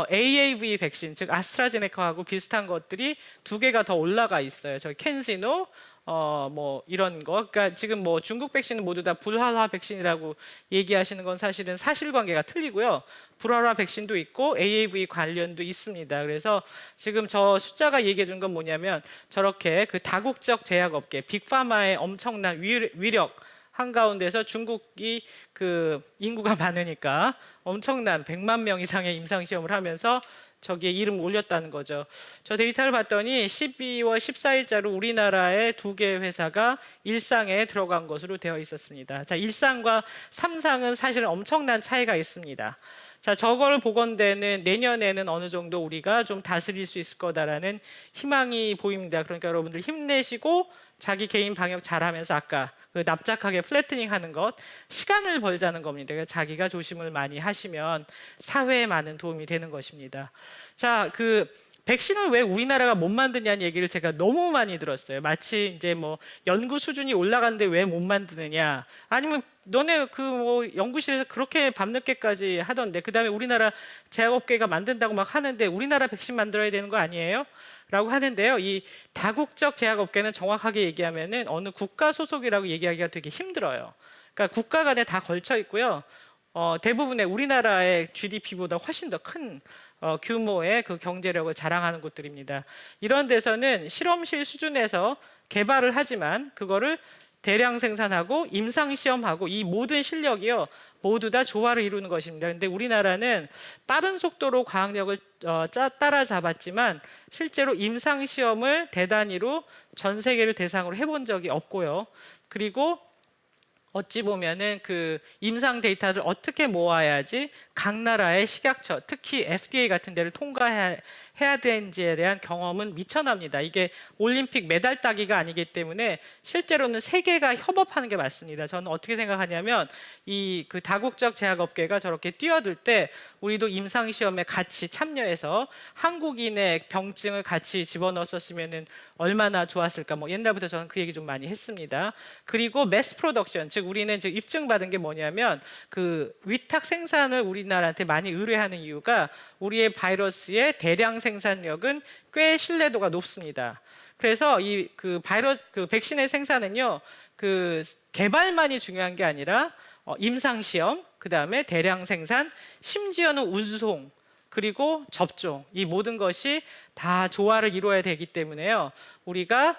AAV 백신, 즉 아스트라제네카하고 비슷한 것들이 2개가 더 올라가 있어요. 저희 캔시노, 뭐 이런 거. 그러니까 지금 뭐 중국 백신은 모두 다 불활화 백신이라고 얘기하시는 건 사실은 사실관계가 틀리고요. 불활화 백신도 있고 AAV 관련도 있습니다. 그래서 지금 저 숫자가 얘기해 준 건 뭐냐면 저렇게 그 다국적 제약업계, 빅파마의 엄청난 위력 한가운데서 중국이 그 인구가 많으니까 엄청난 100만 명 이상의 임상 시험을 하면서 저기에 이름 올렸다는 거죠. 저 데이터를 봤더니 12월 14일자로 우리나라의 2개 회사가 일상에 들어간 것으로 되어 있었습니다. 자, 일상과 삼상은 사실 엄청난 차이가 있습니다. 자, 저걸 보건대는 내년에는 어느 정도 우리가 좀 다스릴 수 있을 거다라는 희망이 보입니다. 그러니까 여러분들 힘내시고 자기 개인 방역 잘하면서 아까 그 납작하게 플래트닝 하는 것, 시간을 벌자는 겁니다. 그러니까 자기가 조심을 많이 하시면 사회에 많은 도움이 되는 것입니다. 자, 그 백신을 왜 우리나라가 못 만드냐는 얘기를 제가 너무 많이 들었어요. 마치 이제 뭐 연구 수준이 올라가는데 왜 못 만드느냐, 아니면 너네 그 뭐 연구실에서 그렇게 밤늦게까지 하던데 그다음에 우리나라 제약업계가 만든다고 막 하는데 우리나라 백신 만들어야 되는 거 아니에요? 라고 하는데요. 이 다국적 제약업계는 정확하게 얘기하면은 어느 국가 소속이라고 얘기하기가 되게 힘들어요. 그러니까 국가 간에 다 걸쳐 있고요. 대부분의 우리나라의 GDP보다 훨씬 더 큰 규모의 그 경제력을 자랑하는 곳들입니다. 이런 데서는 실험실 수준에서 개발을 하지만 그거를 대량 생산하고 임상 시험하고 이 모든 실력이요 모두 다 조화를 이루는 것입니다. 그런데 우리나라는 빠른 속도로 과학력을 따라잡았지만 실제로 임상 시험을 대단위로 전 세계를 대상으로 해본 적이 없고요. 그리고 어찌 보면은 그 임상 데이터를 어떻게 모아야지 각 나라의 식약처, 특히 FDA 같은 데를 통과해야 되는지에 대한 경험은 미천합니다. 이게 올림픽 메달 따기가 아니기 때문에 실제로는 세계가 협업하는 게 맞습니다. 저는 어떻게 생각하냐면 이 그 다국적 제약업계가 저렇게 뛰어들 때 우리도 임상 시험에 같이 참여해서 한국인의 병증을 같이 집어넣었으면은 얼마나 좋았을까. 뭐 옛날부터 저는 그 얘기 좀 많이 했습니다. 그리고 매스 프로덕션, 즉 우리는 지금 입증받은 게 뭐냐면 그 위탁 생산을 우리 우리나라한테 많이 의뢰하는 이유가 우리의 바이러스의 대량 생산력은 꽤 신뢰도가 높습니다. 그래서 이 그 바이러스 그 백신의 생산은요, 그 개발만이 중요한 게 아니라 임상 시험, 그 다음에 대량 생산, 심지어는 운송, 그리고 접종, 이 모든 것이 다 조화를 이루어야 되기 때문에요. 우리가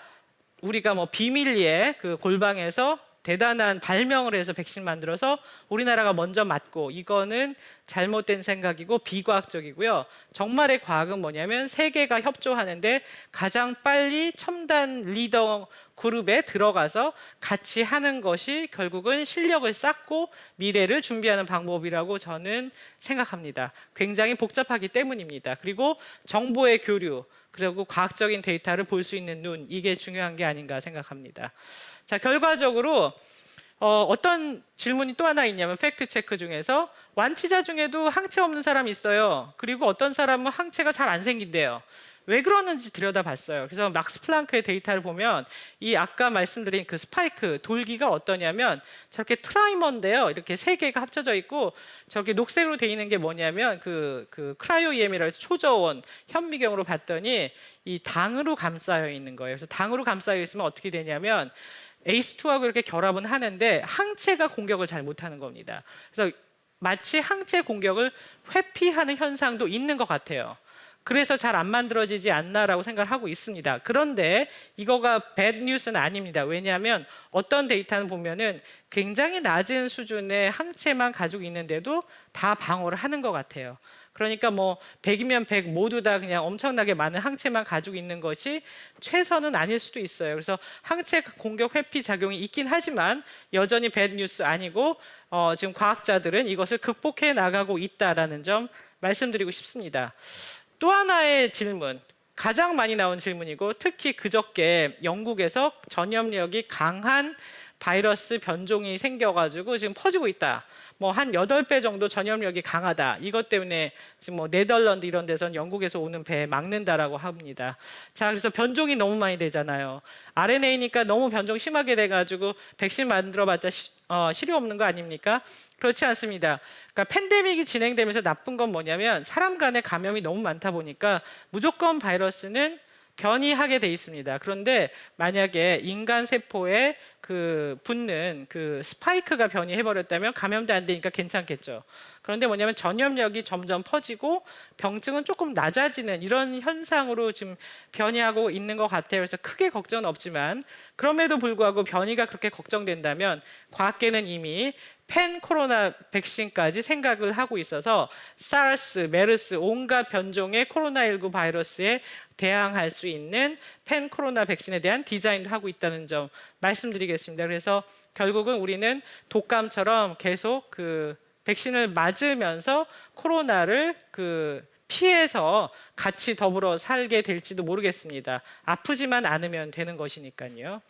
뭐 비밀리에 그 골방에서 대단한 발명을 해서 백신 만들어서 우리나라가 먼저 맞고, 이거는 잘못된 생각이고 비과학적이고요. 정말의 과학은 뭐냐면 세계가 협조하는데 가장 빨리 첨단 리더 그룹에 들어가서 같이 하는 것이 결국은 실력을 쌓고 미래를 준비하는 방법이라고 저는 생각합니다. 굉장히 복잡하기 때문입니다. 그리고 정보의 교류, 그리고 과학적인 데이터를 볼 수 있는 눈, 이게 중요한 게 아닌가 생각합니다. 자, 결과적으로 어떤 질문이 또 하나 있냐면, 팩트 체크 중에서 완치자 중에도 항체 없는 사람이 있어요. 그리고 어떤 사람은 항체가 잘 안 생긴대요. 왜 그러는지 들여다봤어요. 그래서 막스 플랑크의 데이터를 보면 이 아까 말씀드린 그 스파이크 돌기가 어떠냐면 저렇게 트라이머인데요. 이렇게 세 개가 합쳐져 있고 저렇게 녹색으로 돼 있는 게 뭐냐면 그 크라이오 EM이라고 해서 초저온 현미경으로 봤더니 이 당으로 감싸여 있는 거예요. 그래서 당으로 감싸여 있으면 어떻게 되냐면 ACE2하고 이렇게 결합은 하는데 항체가 공격을 잘 못하는 겁니다. 그래서 마치 항체 공격을 회피하는 현상도 있는 것 같아요. 그래서 잘 안 만들어지지 않나라고 생각을 하고 있습니다. 그런데 이거가 배드 뉴스는 아닙니다. 왜냐하면 어떤 데이터는 보면은 굉장히 낮은 수준의 항체만 가지고 있는데도 다 방어를 하는 것 같아요. 그러니까 뭐 100이면 100 모두 다 그냥 엄청나게 많은 항체만 가지고 있는 것이 최선은 아닐 수도 있어요. 그래서 항체 공격 회피 작용이 있긴 하지만 여전히 배드 뉴스 아니고 지금 과학자들은 이것을 극복해 나가고 있다라는 점 말씀드리고 싶습니다. 또 하나의 질문, 가장 많이 나온 질문이고 특히 그저께 영국에서 전염력이 강한 바이러스 변종이 생겨가지고 지금 퍼지고 있다. 뭐 한 8배 정도 전염력이 강하다. 이것 때문에 지금 뭐 네덜란드 이런 데서는 영국에서 오는 배 막는다라고 합니다. 자, 그래서 변종이 너무 많이 되잖아요. RNA니까 너무 변종 심하게 돼가지고 백신 만들어봤자 실효 없는 거 아닙니까? 그렇지 않습니다. 그러니까 팬데믹이 진행되면서 나쁜 건 뭐냐면 사람 간의 감염이 너무 많다 보니까 무조건 바이러스는 변이하게 돼 있습니다. 그런데 만약에 인간 세포에 그 붙는 그 스파이크가 변이해버렸다면 감염도 안 되니까 괜찮겠죠. 그런데 뭐냐면 전염력이 점점 퍼지고 병증은 조금 낮아지는 이런 현상으로 지금 변이하고 있는 것 같아요. 그래서 크게 걱정은 없지만 그럼에도 불구하고 변이가 그렇게 걱정된다면 과학계는 이미 팬 코로나 백신까지 생각을 하고 있어서 사르스, 메르스 온갖 변종의 코로나19 바이러스에 대항할 수 있는 팬 코로나 백신에 대한 디자인도 하고 있다는 점 말씀드리겠습니다. 그래서 결국은 우리는 독감처럼 계속 그 백신을 맞으면서 코로나를 피해서 같이 더불어 살게 될지도 모르겠습니다. 아프지만 않으면 되는 것이니까요.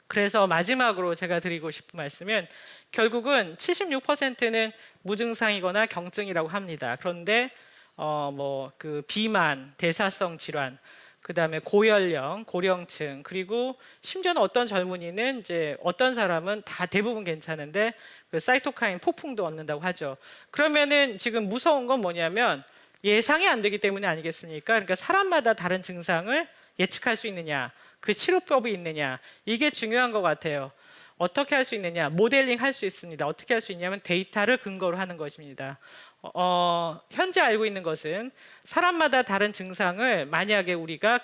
그래서 마지막으로 제가 드리고 싶은 말씀은 결국은 76%는 무증상이거나 경증이라고 합니다. 그런데 비만, 대사성 질환, 그다음에 고연령, 고령층, 그리고 심지어는 어떤 젊은이는 이제 어떤 사람은 다 대부분 괜찮은데 그 사이토카인 폭풍도 얻는다고 하죠. 그러면은 지금 무서운 건 뭐냐면 예상이 안 되기 때문에 아니겠습니까? 그러니까 사람마다 다른 증상을 예측할 수 있느냐, 그 치료법이 있느냐, 이게 중요한 것 같아요. 어떻게 할 수 있느냐? 모델링 할 수 있습니다. 어떻게 할 수 있냐면 데이터를 근거로 하는 것입니다. 현재 알고 있는 것은 사람마다 다른 증상을 만약에 우리가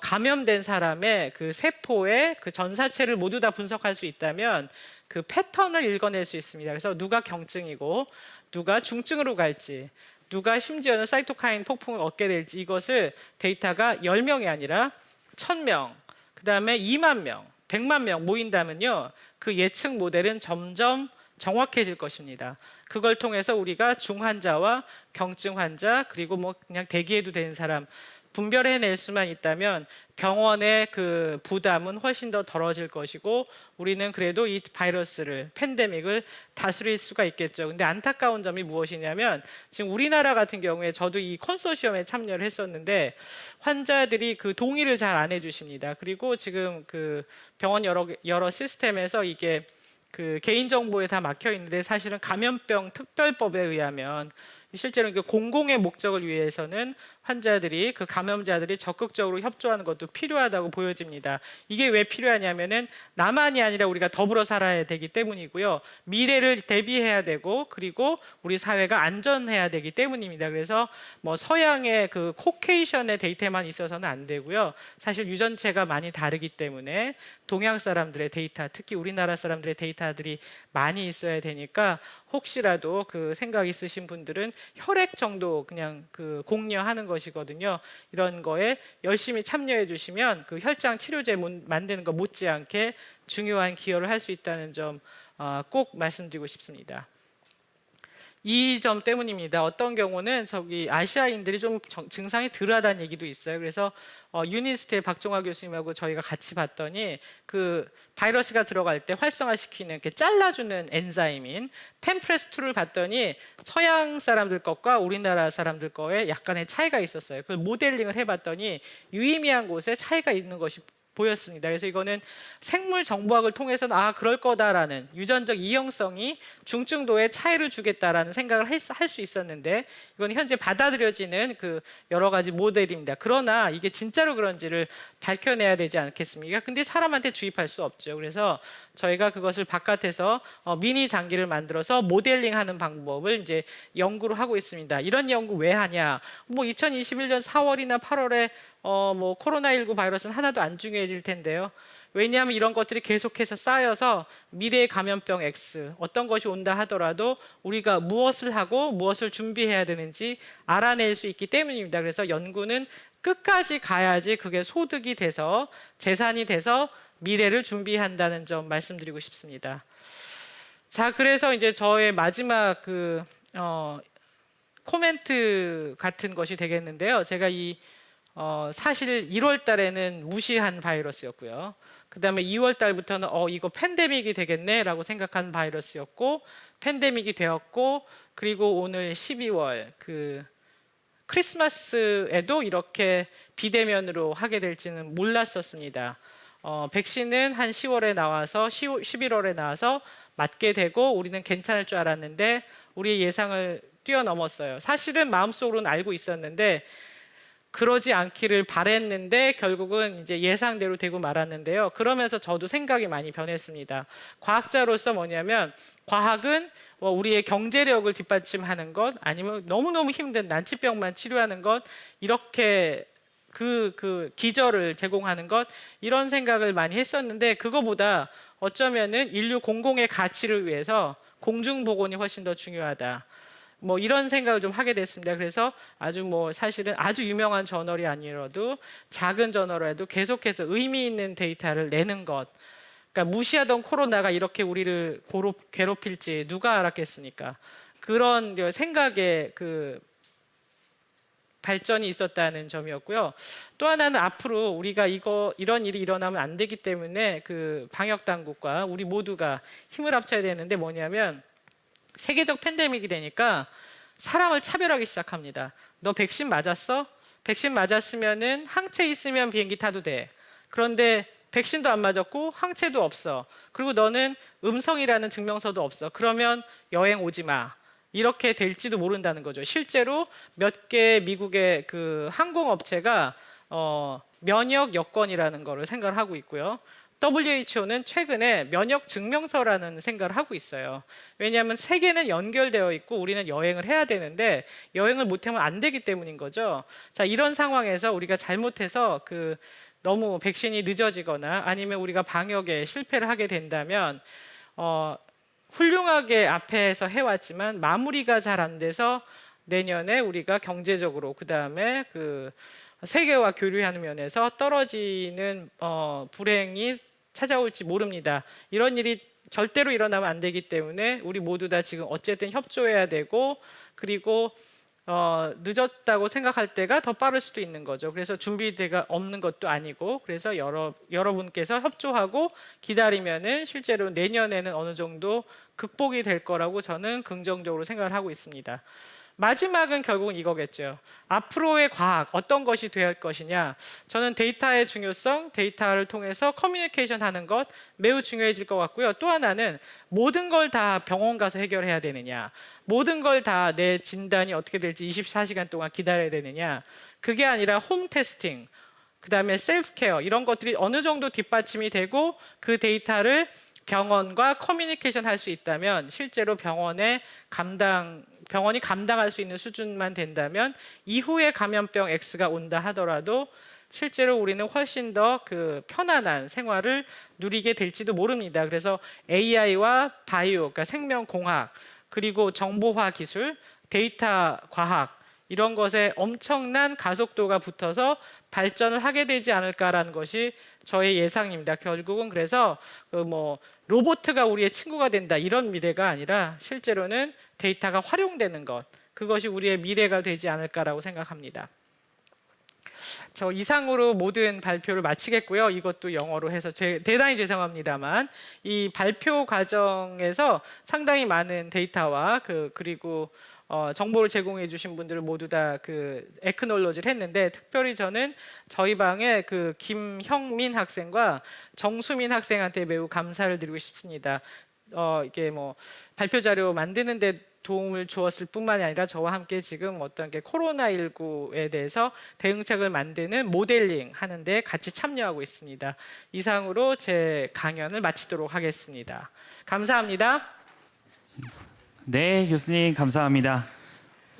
감염된 사람의 그 세포의 그 전사체를 모두 다 분석할 수 있다면 그 패턴을 읽어낼 수 있습니다. 그래서 누가 경증이고 누가 중증으로 갈지, 누가 심지어는 사이토카인 폭풍을 얻게 될지, 이것을 데이터가 10명이 아니라 1000명, 그 다음에 2만 명, 100만 명 모인다면요, 그 예측 모델은 점점 정확해질 것입니다. 그걸 통해서 우리가 중환자와 경증 환자, 그리고 뭐 그냥 대기해도 되는 사람 분별해낼 수만 있다면 병원의 그 부담은 훨씬 더 덜어질 것이고 우리는 그래도 이 바이러스를, 팬데믹을 다스릴 수가 있겠죠. 근데 안타까운 점이 무엇이냐면 지금 우리나라 같은 경우에 저도 이 컨소시엄에 참여를 했었는데 환자들이 그 동의를 잘 안 해주십니다. 그리고 지금 그 병원 여러 시스템에서 이게 그 개인정보에 다 막혀 있는데 사실은 감염병 특별법에 의하면 실제로 그 공공의 목적을 위해서는 환자들이 그 감염자들이 적극적으로 협조하는 것도 필요하다고 보여집니다. 이게 왜 필요하냐면은 나만이 아니라 우리가 더불어 살아야 되기 때문이고요. 미래를 대비해야 되고 그리고 우리 사회가 안전해야 되기 때문입니다. 그래서 뭐 서양의 그 코케이션의 데이터만 있어서는 안 되고요. 사실 유전체가 많이 다르기 때문에 동양 사람들의 데이터, 특히 우리나라 사람들의 데이터들이 많이 있어야 되니까 혹시라도 그 생각 있으신 분들은 혈액 정도 그냥 그 공유하는 것이거든요. 이런 거에 열심히 참여해 주시면 그 혈장 치료제 만드는 거 못지않게 중요한 기여를 할 수 있다는 점 꼭 말씀드리고 싶습니다. 이 점 때문입니다. 어떤 경우는 저기 아시아인들이 좀 증상이 덜하다는 얘기도 있어요. 그래서 유니스트의 박종화 교수님하고 저희가 같이 봤더니 그 바이러스가 들어갈 때 활성화시키는 이렇게 잘라주는 엔자임인 템프레스2를 봤더니 서양 사람들 것과 우리나라 사람들 거에 약간의 차이가 있었어요. 그걸 모델링을 해봤더니 유의미한 곳에 차이가 있는 것이 보였습니다. 그래서 이거는 생물 정보학을 통해서는 그럴 거다라는 유전적 이형성이 중증도에 차이를 주겠다라는 생각을 할 수 있었는데 이건 현재 받아들여지는 그 여러 가지 모델입니다. 그러나 이게 진짜로 그런지를 밝혀내야 되지 않겠습니까? 근데 사람한테 주입할 수 없죠. 그래서 저희가 그것을 바깥에서 미니 장기를 만들어서 모델링하는 방법을 이제 연구를 하고 있습니다. 이런 연구 왜 하냐? 뭐 2021년 4월이나 8월에 뭐 코로나19 바이러스는 하나도 안 중요해질 텐데요. 왜냐하면 이런 것들이 계속해서 쌓여서 미래의 감염병 X 어떤 것이 온다 하더라도 우리가 무엇을 하고 무엇을 준비해야 되는지 알아낼 수 있기 때문입니다. 그래서 연구는 끝까지 가야지 그게 소득이 돼서 재산이 돼서 미래를 준비한다는 점 말씀드리고 싶습니다. 자, 그래서 이제 저의 마지막 그 코멘트 같은 것이 되겠는데요. 제가 사실 1월 달에는 무시한 바이러스였고요. 그 다음에 2월 달부터는 이거 팬데믹이 되겠네라고 생각한 바이러스였고 팬데믹이 되었고 그리고 오늘 12월 그 크리스마스에도 이렇게 비대면으로 하게 될지는 몰랐었습니다. 백신은 한 10월에 나와서 11월에 나와서 맞게 되고 우리는 괜찮을 줄 알았는데 우리의 예상을 뛰어넘었어요. 사실은 마음속으로는 알고 있었는데 그러지 않기를 바랬는데 결국은 이제 예상대로 되고 말았는데요. 그러면서 저도 생각이 많이 변했습니다. 과학자로서 뭐냐면 과학은 우리의 경제력을 뒷받침하는 것 아니면 너무너무 힘든 난치병만 치료하는 것 이렇게 그 기절을 제공하는 것 이런 생각을 많이 했었는데 그거보다 어쩌면은 인류 공공의 가치를 위해서 공중보건이 훨씬 더 중요하다. 뭐 이런 생각을 좀 하게 됐습니다. 그래서 아주 뭐 사실은 아주 유명한 저널이 아니라도 작은 저널에도 계속해서 의미 있는 데이터를 내는 것. 그러니까 무시하던 코로나가 이렇게 우리를 괴롭힐지 누가 알았겠습니까? 그런 생각의 그 발전이 있었다는 점이었고요. 또 하나는 앞으로 우리가 이런 일이 일어나면 안 되기 때문에 그 방역 당국과 우리 모두가 힘을 합쳐야 되는데 뭐냐면 세계적 팬데믹이 되니까 사람을 차별하기 시작합니다. 너 백신 맞았어? 백신 맞았으면은 항체 있으면 비행기 타도 돼. 그런데 백신도 안 맞았고 항체도 없어. 그리고 너는 음성이라는 증명서도 없어. 그러면 여행 오지 마. 이렇게 될지도 모른다는 거죠. 실제로 몇 개 미국의 그 항공업체가 면역 여권이라는 거를 생각을 하고 있고요. WHO는 최근에 면역 증명서라는 생각을 하고 있어요. 왜냐하면 세계는 연결되어 있고 우리는 여행을 해야 되는데 여행을 못하면 안 되기 때문인 거죠. 자, 이런 상황에서 우리가 잘못해서 너무 백신이 늦어지거나 아니면 우리가 방역에 실패를 하게 된다면 훌륭하게 앞에서 해왔지만 마무리가 잘 안 돼서 내년에 우리가 경제적으로 그 다음에 세계와 교류하는 면에서 떨어지는 불행이 찾아올지 모릅니다. 이런 일이 절대로 일어나면 안 되기 때문에 우리 모두 다 지금 어쨌든 협조해야 되고 그리고 늦었다고 생각할 때가 더 빠를 수도 있는 거죠. 그래서 준비대가 없는 것도 아니고 그래서 여러분께서 협조하고 기다리면은 실제로 내년에는 어느 정도 극복이 될 거라고 저는 긍정적으로 생각을 하고 있습니다. 마지막은 결국은 이거겠죠. 앞으로의 과학 어떤 것이 되어야 할 것이냐. 저는 데이터의 중요성, 데이터를 통해서 커뮤니케이션 하는 것 매우 중요해질 것 같고요. 또 하나는 모든 걸 다 병원 가서 해결해야 되느냐. 모든 걸 다 내 진단이 어떻게 될지 24시간 동안 기다려야 되느냐. 그게 아니라 홈 테스팅, 그다음에 셀프 케어 이런 것들이 어느 정도 뒷받침이 되고 그 데이터를 병원과 커뮤니케이션 할 수 있다면 실제로 병원이 감당할 수 있는 수준만 된다면 이후에 감염병 X가 온다 하더라도 실제로 우리는 훨씬 더 그 편안한 생활을 누리게 될지도 모릅니다. 그래서 AI와 바이오, 그러니까 생명공학, 그리고 정보화 기술, 데이터 과학 이런 것에 엄청난 가속도가 붙어서 발전을 하게 되지 않을까라는 것이 저의 예상입니다. 결국은 그래서 로보트가 우리의 친구가 된다 이런 미래가 아니라 실제로는 데이터가 활용되는 것, 그것이 우리의 미래가 되지 않을까라고 생각합니다. 저 이상으로 모든 발표를 마치겠고요. 이것도 영어로 해서 대단히 죄송합니다만 이 발표 과정에서 상당히 많은 데이터와 그리고 정보를 제공해 주신 분들을 모두 다 에크놀로지를 했는데 특별히 저는 저희 방의 김형민 학생과 정수민 학생한테 매우 감사를 드리고 싶습니다. 이게 발표 자료 만드는데 도움을 주었을 뿐만이 아니라 저와 함께 지금 어떤 게 코로나19에 대해서 대응책을 만드는 모델링 하는데 같이 참여하고 있습니다. 이상으로 제 강연을 마치도록 하겠습니다. 감사합니다. 네, 교수님 감사합니다.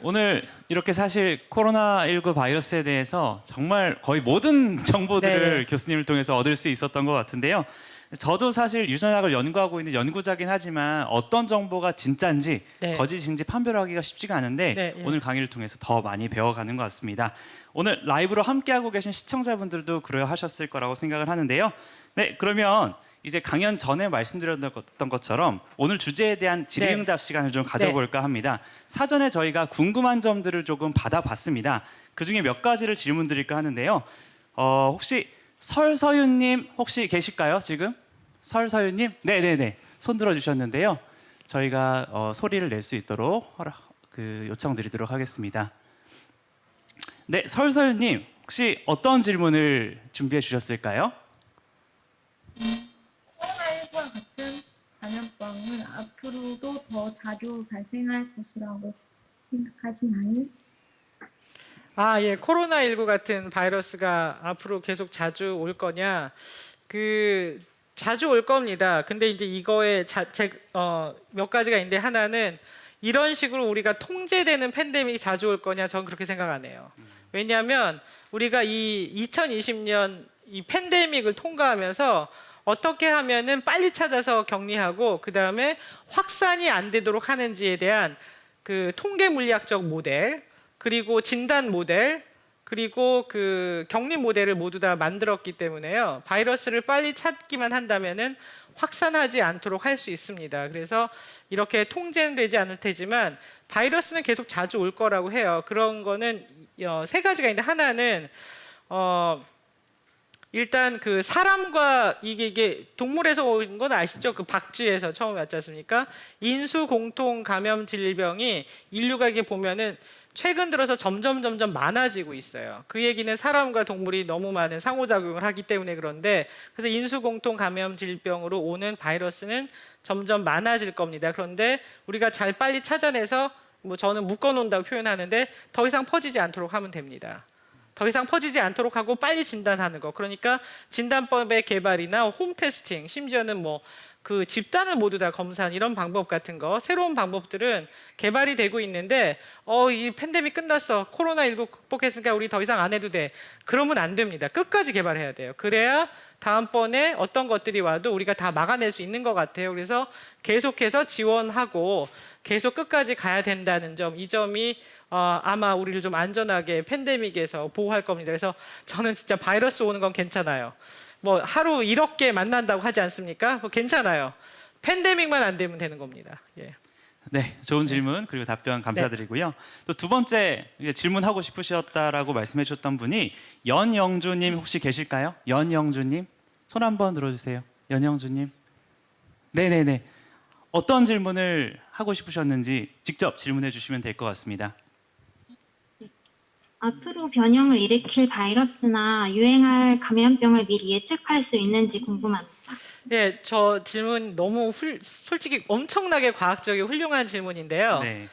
오늘 이렇게 사실 코로나19 바이러스에 대해서 정말 거의 모든 정보들을 네. 교수님을 통해서 얻을 수 있었던 것 같은데요. 저도 사실 유전학을 연구하고 있는 연구자긴 하지만 어떤 정보가 진짜인지 네. 거짓인지 판별하기가 쉽지가 않은데 네, 예. 오늘 강의를 통해서 더 많이 배워가는 것 같습니다. 오늘 라이브로 함께하고 계신 시청자분들도 그러하셨을 거라고 생각을 하는데요. 네, 그러면 이제 강연 전에 말씀드렸던 것처럼 오늘 주제에 대한 질의응답 시간을 좀 가져볼까 합니다. 사전에 저희가 궁금한 점들을 조금 받아봤습니다. 그중에 몇 가지를 질문 드릴까 하는데요. 혹시 설서윤님 혹시 계실까요? 지금? 설서윤님? 네네네. 손 들어주셨는데요. 저희가 소리를 낼 수 있도록 요청드리도록 하겠습니다. 네, 설서윤님 혹시 어떤 질문을 준비해 주셨을까요? 코로나19와 같은 감염병은 앞으로도 더 자주 발생할 것이라고 생각하시나요? 예, 코로나19 같은 바이러스가 앞으로 계속 자주 올 거냐? 자주 올 겁니다. 근데 이제 이거에 몇 가지가 있는데 하나는 이런 식으로 우리가 통제되는 팬데믹이 자주 올 거냐? 저는 그렇게 생각 안 해요. 왜냐하면 우리가 이 2020년 이 팬데믹을 통과하면서 어떻게 하면은 빨리 찾아서 격리하고 그 다음에 확산이 안 되도록 하는지에 대한 통계 물리학적 모델, 그리고 진단 모델, 그리고 격리 모델을 모두 다 만들었기 때문에요. 바이러스를 빨리 찾기만 한다면은 확산하지 않도록 할 수 있습니다. 그래서 이렇게 통제는 되지 않을 테지만 바이러스는 계속 자주 올 거라고 해요. 그런 거는 세 가지가 있는데 하나는 일단 사람과 이게 동물에서 온 건 아시죠? 박쥐에서 처음 왔지 않습니까? 인수 공통 감염 질병이 인류가 이게 보면은 최근 들어서 점점 많아지고 있어요. 그 얘기는 사람과 동물이 너무 많은 상호작용을 하기 때문에 그런데 그래서 인수 공통 감염 질병으로 오는 바이러스는 점점 많아질 겁니다. 그런데 우리가 잘 빨리 찾아내서 저는 묶어놓는다고 표현하는데 더 이상 퍼지지 않도록 하면 됩니다. 더 이상 퍼지지 않도록 하고 빨리 진단하는 거. 그러니까 진단법의 개발이나 홈 테스팅, 심지어는 집단을 모두 다 검사하는 이런 방법 같은 거, 새로운 방법들은 개발이 되고 있는데 이 팬데믹 끝났어. 코로나19 극복했으니까 우리 더 이상 안 해도 돼. 그러면 안 됩니다. 끝까지 개발해야 돼요. 그래야 다음번에 어떤 것들이 와도 우리가 다 막아낼 수 있는 것 같아요. 그래서 계속해서 지원하고 계속 끝까지 가야 된다는 점, 이 점이 아마 우리를 좀 안전하게 팬데믹에서 보호할 겁니다. 그래서 저는 진짜 바이러스 오는 건 괜찮아요. 하루 1억 개 만난다고 하지 않습니까? 그거 괜찮아요. 팬데믹만 안 되면 되는 겁니다. 예. 네, 좋은 질문 그리고 답변 감사드리고요. 또 두 번째 질문하고 싶으셨다라고 말씀해 주셨던 분이 연영주님 혹시 계실까요? 연영주님 손 한번 들어주세요. 연영주님. 네네네. 어떤 질문을 하고 싶으셨는지 직접 질문해 주시면 될 것 같습니다. 앞으로 변형을 일으킬 바이러스나 유행할 감염병을 미리 예측할 수 있는지 궁금합니다. 네, 저 질문 너무 솔직히 엄청나게 과학적이고 훌륭한 질문인데요. 네.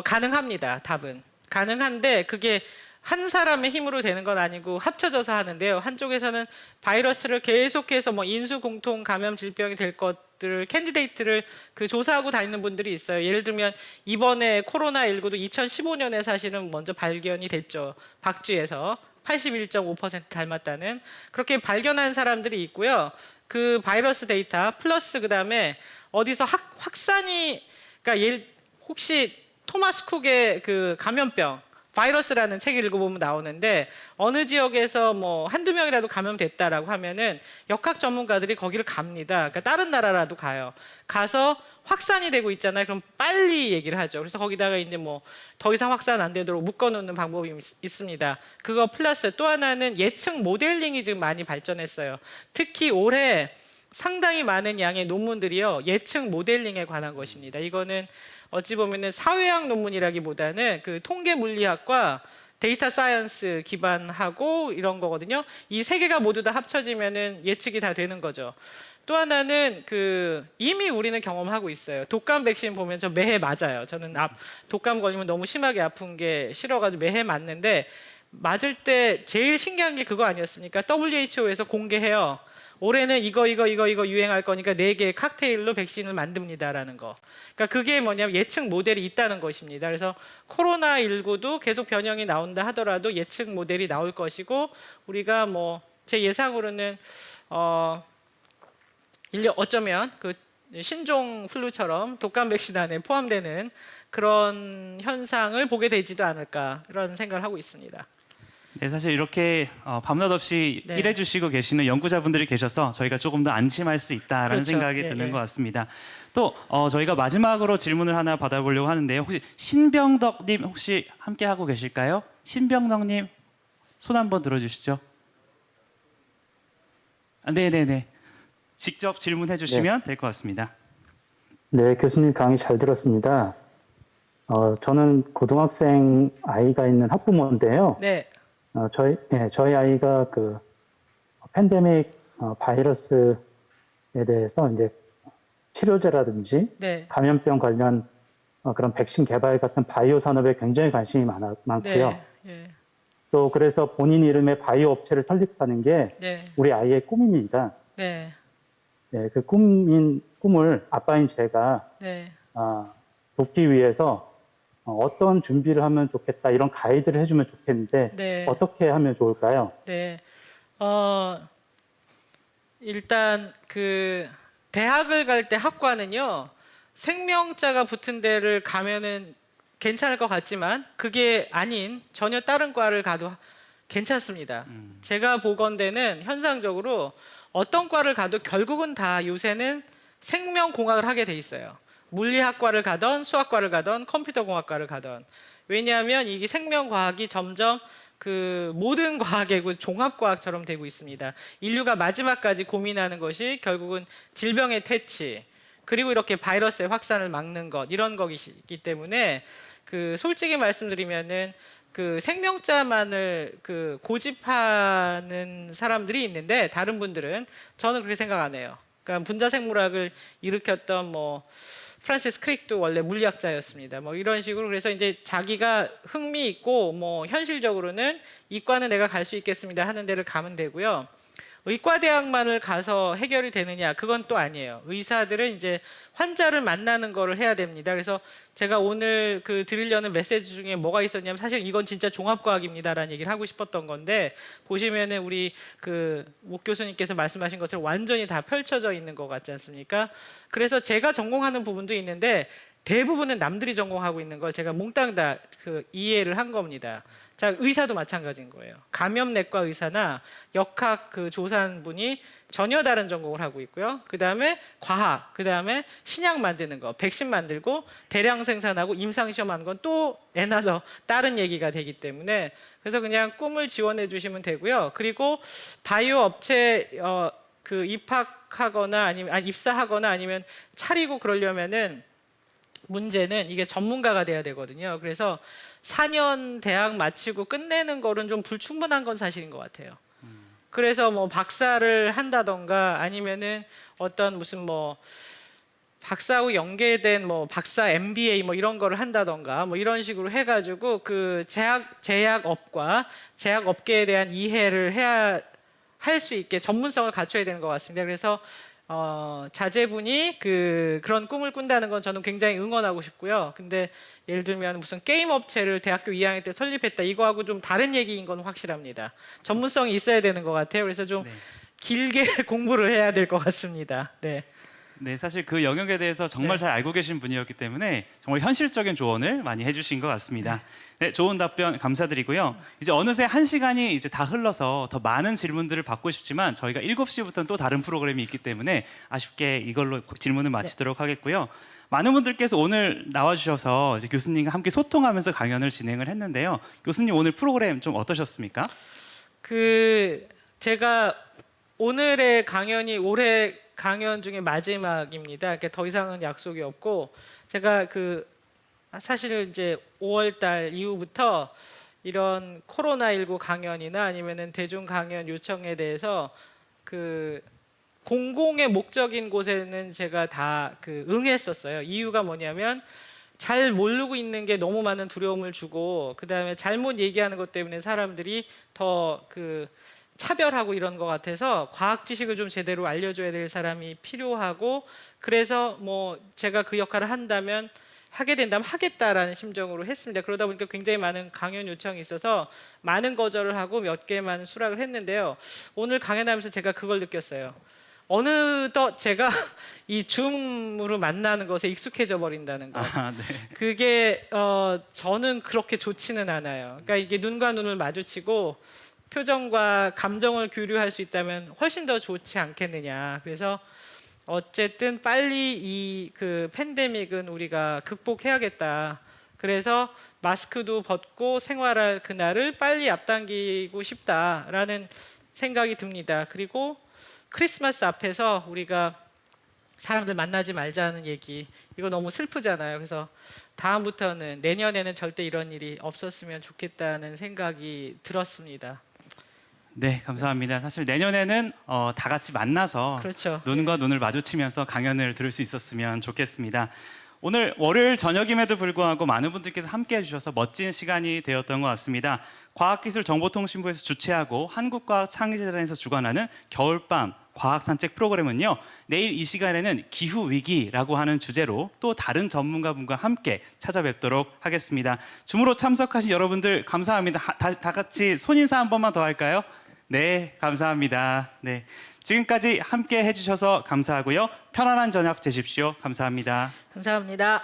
가능합니다. 답은 가능한데 그게 한 사람의 힘으로 되는 건 아니고 합쳐져서 하는데요. 한쪽에서는 바이러스를 계속해서 뭐 인수 공통 감염 질병이 될 것들을 캔디데이트를 조사하고 다니는 분들이 있어요. 예를 들면 이번에 코로나19도 2015년에 사실은 먼저 발견이 됐죠. 박쥐에서 81.5% 닮았다는 그렇게 발견한 사람들이 있고요. 그 바이러스 데이터 플러스 그다음에 어디서 확산이 그러니까 혹시 토마스 쿡의 그 감염병 바이러스라는 책을 읽어보면 나오는데 어느 지역에서 뭐 한두 명이라도 감염됐다라고 하면은 역학 전문가들이 거기를 갑니다. 그러니까 다른 나라라도 가요. 가서 확산이 되고 있잖아요. 그럼 빨리 얘기를 하죠. 그래서 거기다가 이제 뭐 더 이상 확산 안 되도록 묶어놓는 방법이 있습니다. 그거 플러스 또 하나는 예측 모델링이 지금 많이 발전했어요. 특히 올해 상당히 많은 양의 논문들이요 예측 모델링에 관한 것입니다. 이거는 어찌 보면은 사회학 논문이라기보다는 그 통계 물리학과 데이터 사이언스 기반하고 이런 거거든요. 이 세 개가 모두 다 합쳐지면은 예측이 다 되는 거죠. 또 하나는 이미 우리는 경험하고 있어요. 독감 백신 보면 저 매해 맞아요. 저는 독감 걸리면 너무 심하게 아픈 게 싫어가지고 매해 맞는데 맞을 때 제일 신기한 게 그거 아니었습니까? WHO에서 공개해요. 올해는 이거 유행할 거니까 4개의 칵테일로 백신을 만듭니다라는 거. 그러니까 그게 뭐냐면 예측 모델이 있다는 것입니다. 그래서 코로나19도 계속 변형이 나온다 하더라도 예측 모델이 나올 것이고 우리가 뭐 제 예상으로는 어쩌면 그 신종 플루처럼 독감 백신 안에 포함되는 그런 현상을 보게 되지도 않을까 이런 생각을 하고 있습니다. 네, 사실 이렇게 밤낮 없이 네. 일해주시고 계시는 연구자분들이 계셔서 저희가 조금 더 안심할 수 있다라는 그렇죠. 생각이 예, 드는 예. 것 같습니다. 또 저희가 마지막으로 질문을 하나 받아보려고 하는데요. 혹시 신병덕님 혹시 함께 하고 계실까요? 신병덕님 손 한번 들어주시죠. 네네네. 직접 질문해 주시면 될 것 같습니다. 네, 교수님 강의 잘 들었습니다. 저는 고등학생 아이가 있는 학부모인데요. 네, 저희 아이가 그 팬데믹 바이러스에 대해서 이제 치료제라든지 네, 감염병 관련 그런 백신 개발 같은 바이오 산업에 굉장히 관심이 많고요. 네, 예, 또 그래서 본인 이름의 바이오 업체를 설립하는 게 네, 우리 아이의 꿈입니다. 네, 네, 그 꿈을 아빠인 제가 네. 돕기 위해서 어떤 준비를 하면 좋겠다 이런 가이드를 해주면 좋겠는데 네. 어떻게 하면 좋을까요? 네. 일단 대학을 갈 때 학과는요. 생명자가 붙은 데를 가면은 괜찮을 것 같지만 그게 아닌 전혀 다른 과를 가도 괜찮습니다. 제가 보건대는 현상적으로 어떤 과를 가도 결국은 다 요새는 생명공학을 하게 돼 있어요. 물리학과를 가던 수학과를 가던 컴퓨터공학과를 가던 왜냐하면 이게 생명과학이 점점 모든 과학의 종합과학처럼 되고 있습니다. 인류가 마지막까지 고민하는 것이 결국은 질병의 퇴치 그리고 이렇게 바이러스의 확산을 막는 것 이런 거이기 때문에 솔직히 말씀드리면은 생명자만을 고집하는 사람들이 있는데 다른 분들은 저는 그렇게 생각 안 해요. 그러니까 분자생물학을 일으켰던 프란시스 크릭도 원래 물리학자였습니다. 이런 식으로 그래서 이제 자기가 흥미 있고 현실적으로는 이과는 내가 갈 수 있겠습니다 하는 데를 가면 되고요. 의과대학만을 가서 해결이 되느냐 그건 또 아니에요. 의사들은 이제 환자를 만나는 거를 해야 됩니다. 그래서 제가 오늘 드리려는 메시지 중에 뭐가 있었냐면 사실 이건 진짜 종합과학입니다라는 얘기를 하고 싶었던 건데 보시면은 우리 목 교수님께서 말씀하신 것처럼 완전히 다 펼쳐져 있는 것 같지 않습니까? 그래서 제가 전공하는 부분도 있는데 대부분은 남들이 전공하고 있는 걸 제가 몽땅 다 이해를 한 겁니다. 자, 의사도 마찬가지인 거예요. 감염내과 의사나 역학 조사한 분이 전혀 다른 전공을 하고 있고요. 그 다음에 과학, 그 다음에 신약 만드는 거, 백신 만들고 대량 생산하고 임상시험하는 건 또 애나서 다른 얘기가 되기 때문에 그래서 그냥 꿈을 지원해 주시면 되고요. 그리고 바이오 업체 입학하거나 아니면 입사하거나 아니면 차리고 그러려면은 문제는 이게 전문가가 돼야 되거든요. 그래서 4년 대학 마치고 끝내는 거는 좀 불충분한 건 사실인 것 같아요. 그래서 뭐 박사를 한다던가 아니면은 어떤 무슨 뭐 박사하고 연계된 뭐 박사 MBA 뭐 이런 거를 한다던가 뭐 이런 식으로 해가지고 그 제약업과 제약업계에 대한 이해를 해야 할 수 있게 전문성을 갖춰야 되는 것 같습니다. 그래서 자제분이 그런 꿈을 꾼다는 건 저는 굉장히 응원하고 싶고요. 근데 예를 들면 무슨 게임 업체를 대학교 2학년 때 설립했다 이거하고 좀 다른 얘기인 건 확실합니다. 전문성이 있어야 되는 것 같아요. 그래서 좀 네. 길게 공부를 해야 될 것 같습니다. 네. 네, 사실 그 영역에 대해서 정말 네. 잘 알고 계신 분이었기 때문에 정말 현실적인 조언을 많이 해주신 것 같습니다. 네, 좋은 답변 감사드리고요. 이제 어느새 1시간이 이제 다 흘러서 더 많은 질문들을 받고 싶지만 저희가 7시부터는 또 다른 프로그램이 있기 때문에 아쉽게 이걸로 질문을 마치도록 하겠고요. 많은 분들께서 오늘 나와주셔서 이제 교수님과 함께 소통하면서 강연을 진행을 했는데요. 교수님 오늘 프로그램 좀 어떠셨습니까? 제가 오늘의 강연이 올해 강연 중에 마지막입니다. 그러니까 더 이상은 약속이 없고 제가 사실 이제 5월달 이후부터 이런 코로나19 강연이나 아니면은 대중 강연 요청에 대해서 공공의 목적인 곳에는 제가 다 응했었어요. 이유가 뭐냐면 잘 모르고 있는 게 너무 많은 두려움을 주고 그다음에 잘못 얘기하는 것 때문에 사람들이 더 차별하고 이런 것 같아서 과학 지식을 좀 제대로 알려줘야 될 사람이 필요하고 그래서 뭐 제가 그 역할을 하게 된다면 하겠다라는 심정으로 했습니다. 그러다 보니까 굉장히 많은 강연 요청이 있어서 많은 거절을 하고 몇 개만 수락을 했는데요. 오늘 강연하면서 제가 그걸 느꼈어요. 어느덧 제가 이 줌으로 만나는 것에 익숙해져 버린다는 거. 네. 그게 저는 그렇게 좋지는 않아요. 그러니까 이게 눈과 눈을 마주치고 표정과 감정을 교류할 수 있다면 훨씬 더 좋지 않겠느냐. 그래서 어쨌든 빨리 이 팬데믹은 우리가 극복해야겠다. 그래서 마스크도 벗고 생활할 그날을 빨리 앞당기고 싶다라는 생각이 듭니다. 그리고 크리스마스 앞에서 우리가 사람들 만나지 말자는 얘기 이거 너무 슬프잖아요. 그래서 다음부터는 내년에는 절대 이런 일이 없었으면 좋겠다는 생각이 들었습니다. 네, 감사합니다. 사실 내년에는 다 같이 만나서 그렇죠. 눈과 눈을 마주치면서 강연을 들을 수 있었으면 좋겠습니다. 오늘 월요일 저녁임에도 불구하고 많은 분들께서 함께해 주셔서 멋진 시간이 되었던 것 같습니다. 과학기술정보통신부에서 주최하고 한국과학창의재단에서 주관하는 겨울밤 과학산책 프로그램은요. 내일 이 시간에는 기후위기라고 하는 주제로 또 다른 전문가분과 함께 찾아뵙도록 하겠습니다. 줌으로 참석하신 여러분들 감사합니다. 다 같이 손인사 한 번만 더 할까요? 네, 감사합니다. 네, 지금까지 함께 해주셔서 감사하고요. 편안한 저녁 되십시오. 감사합니다. 감사합니다.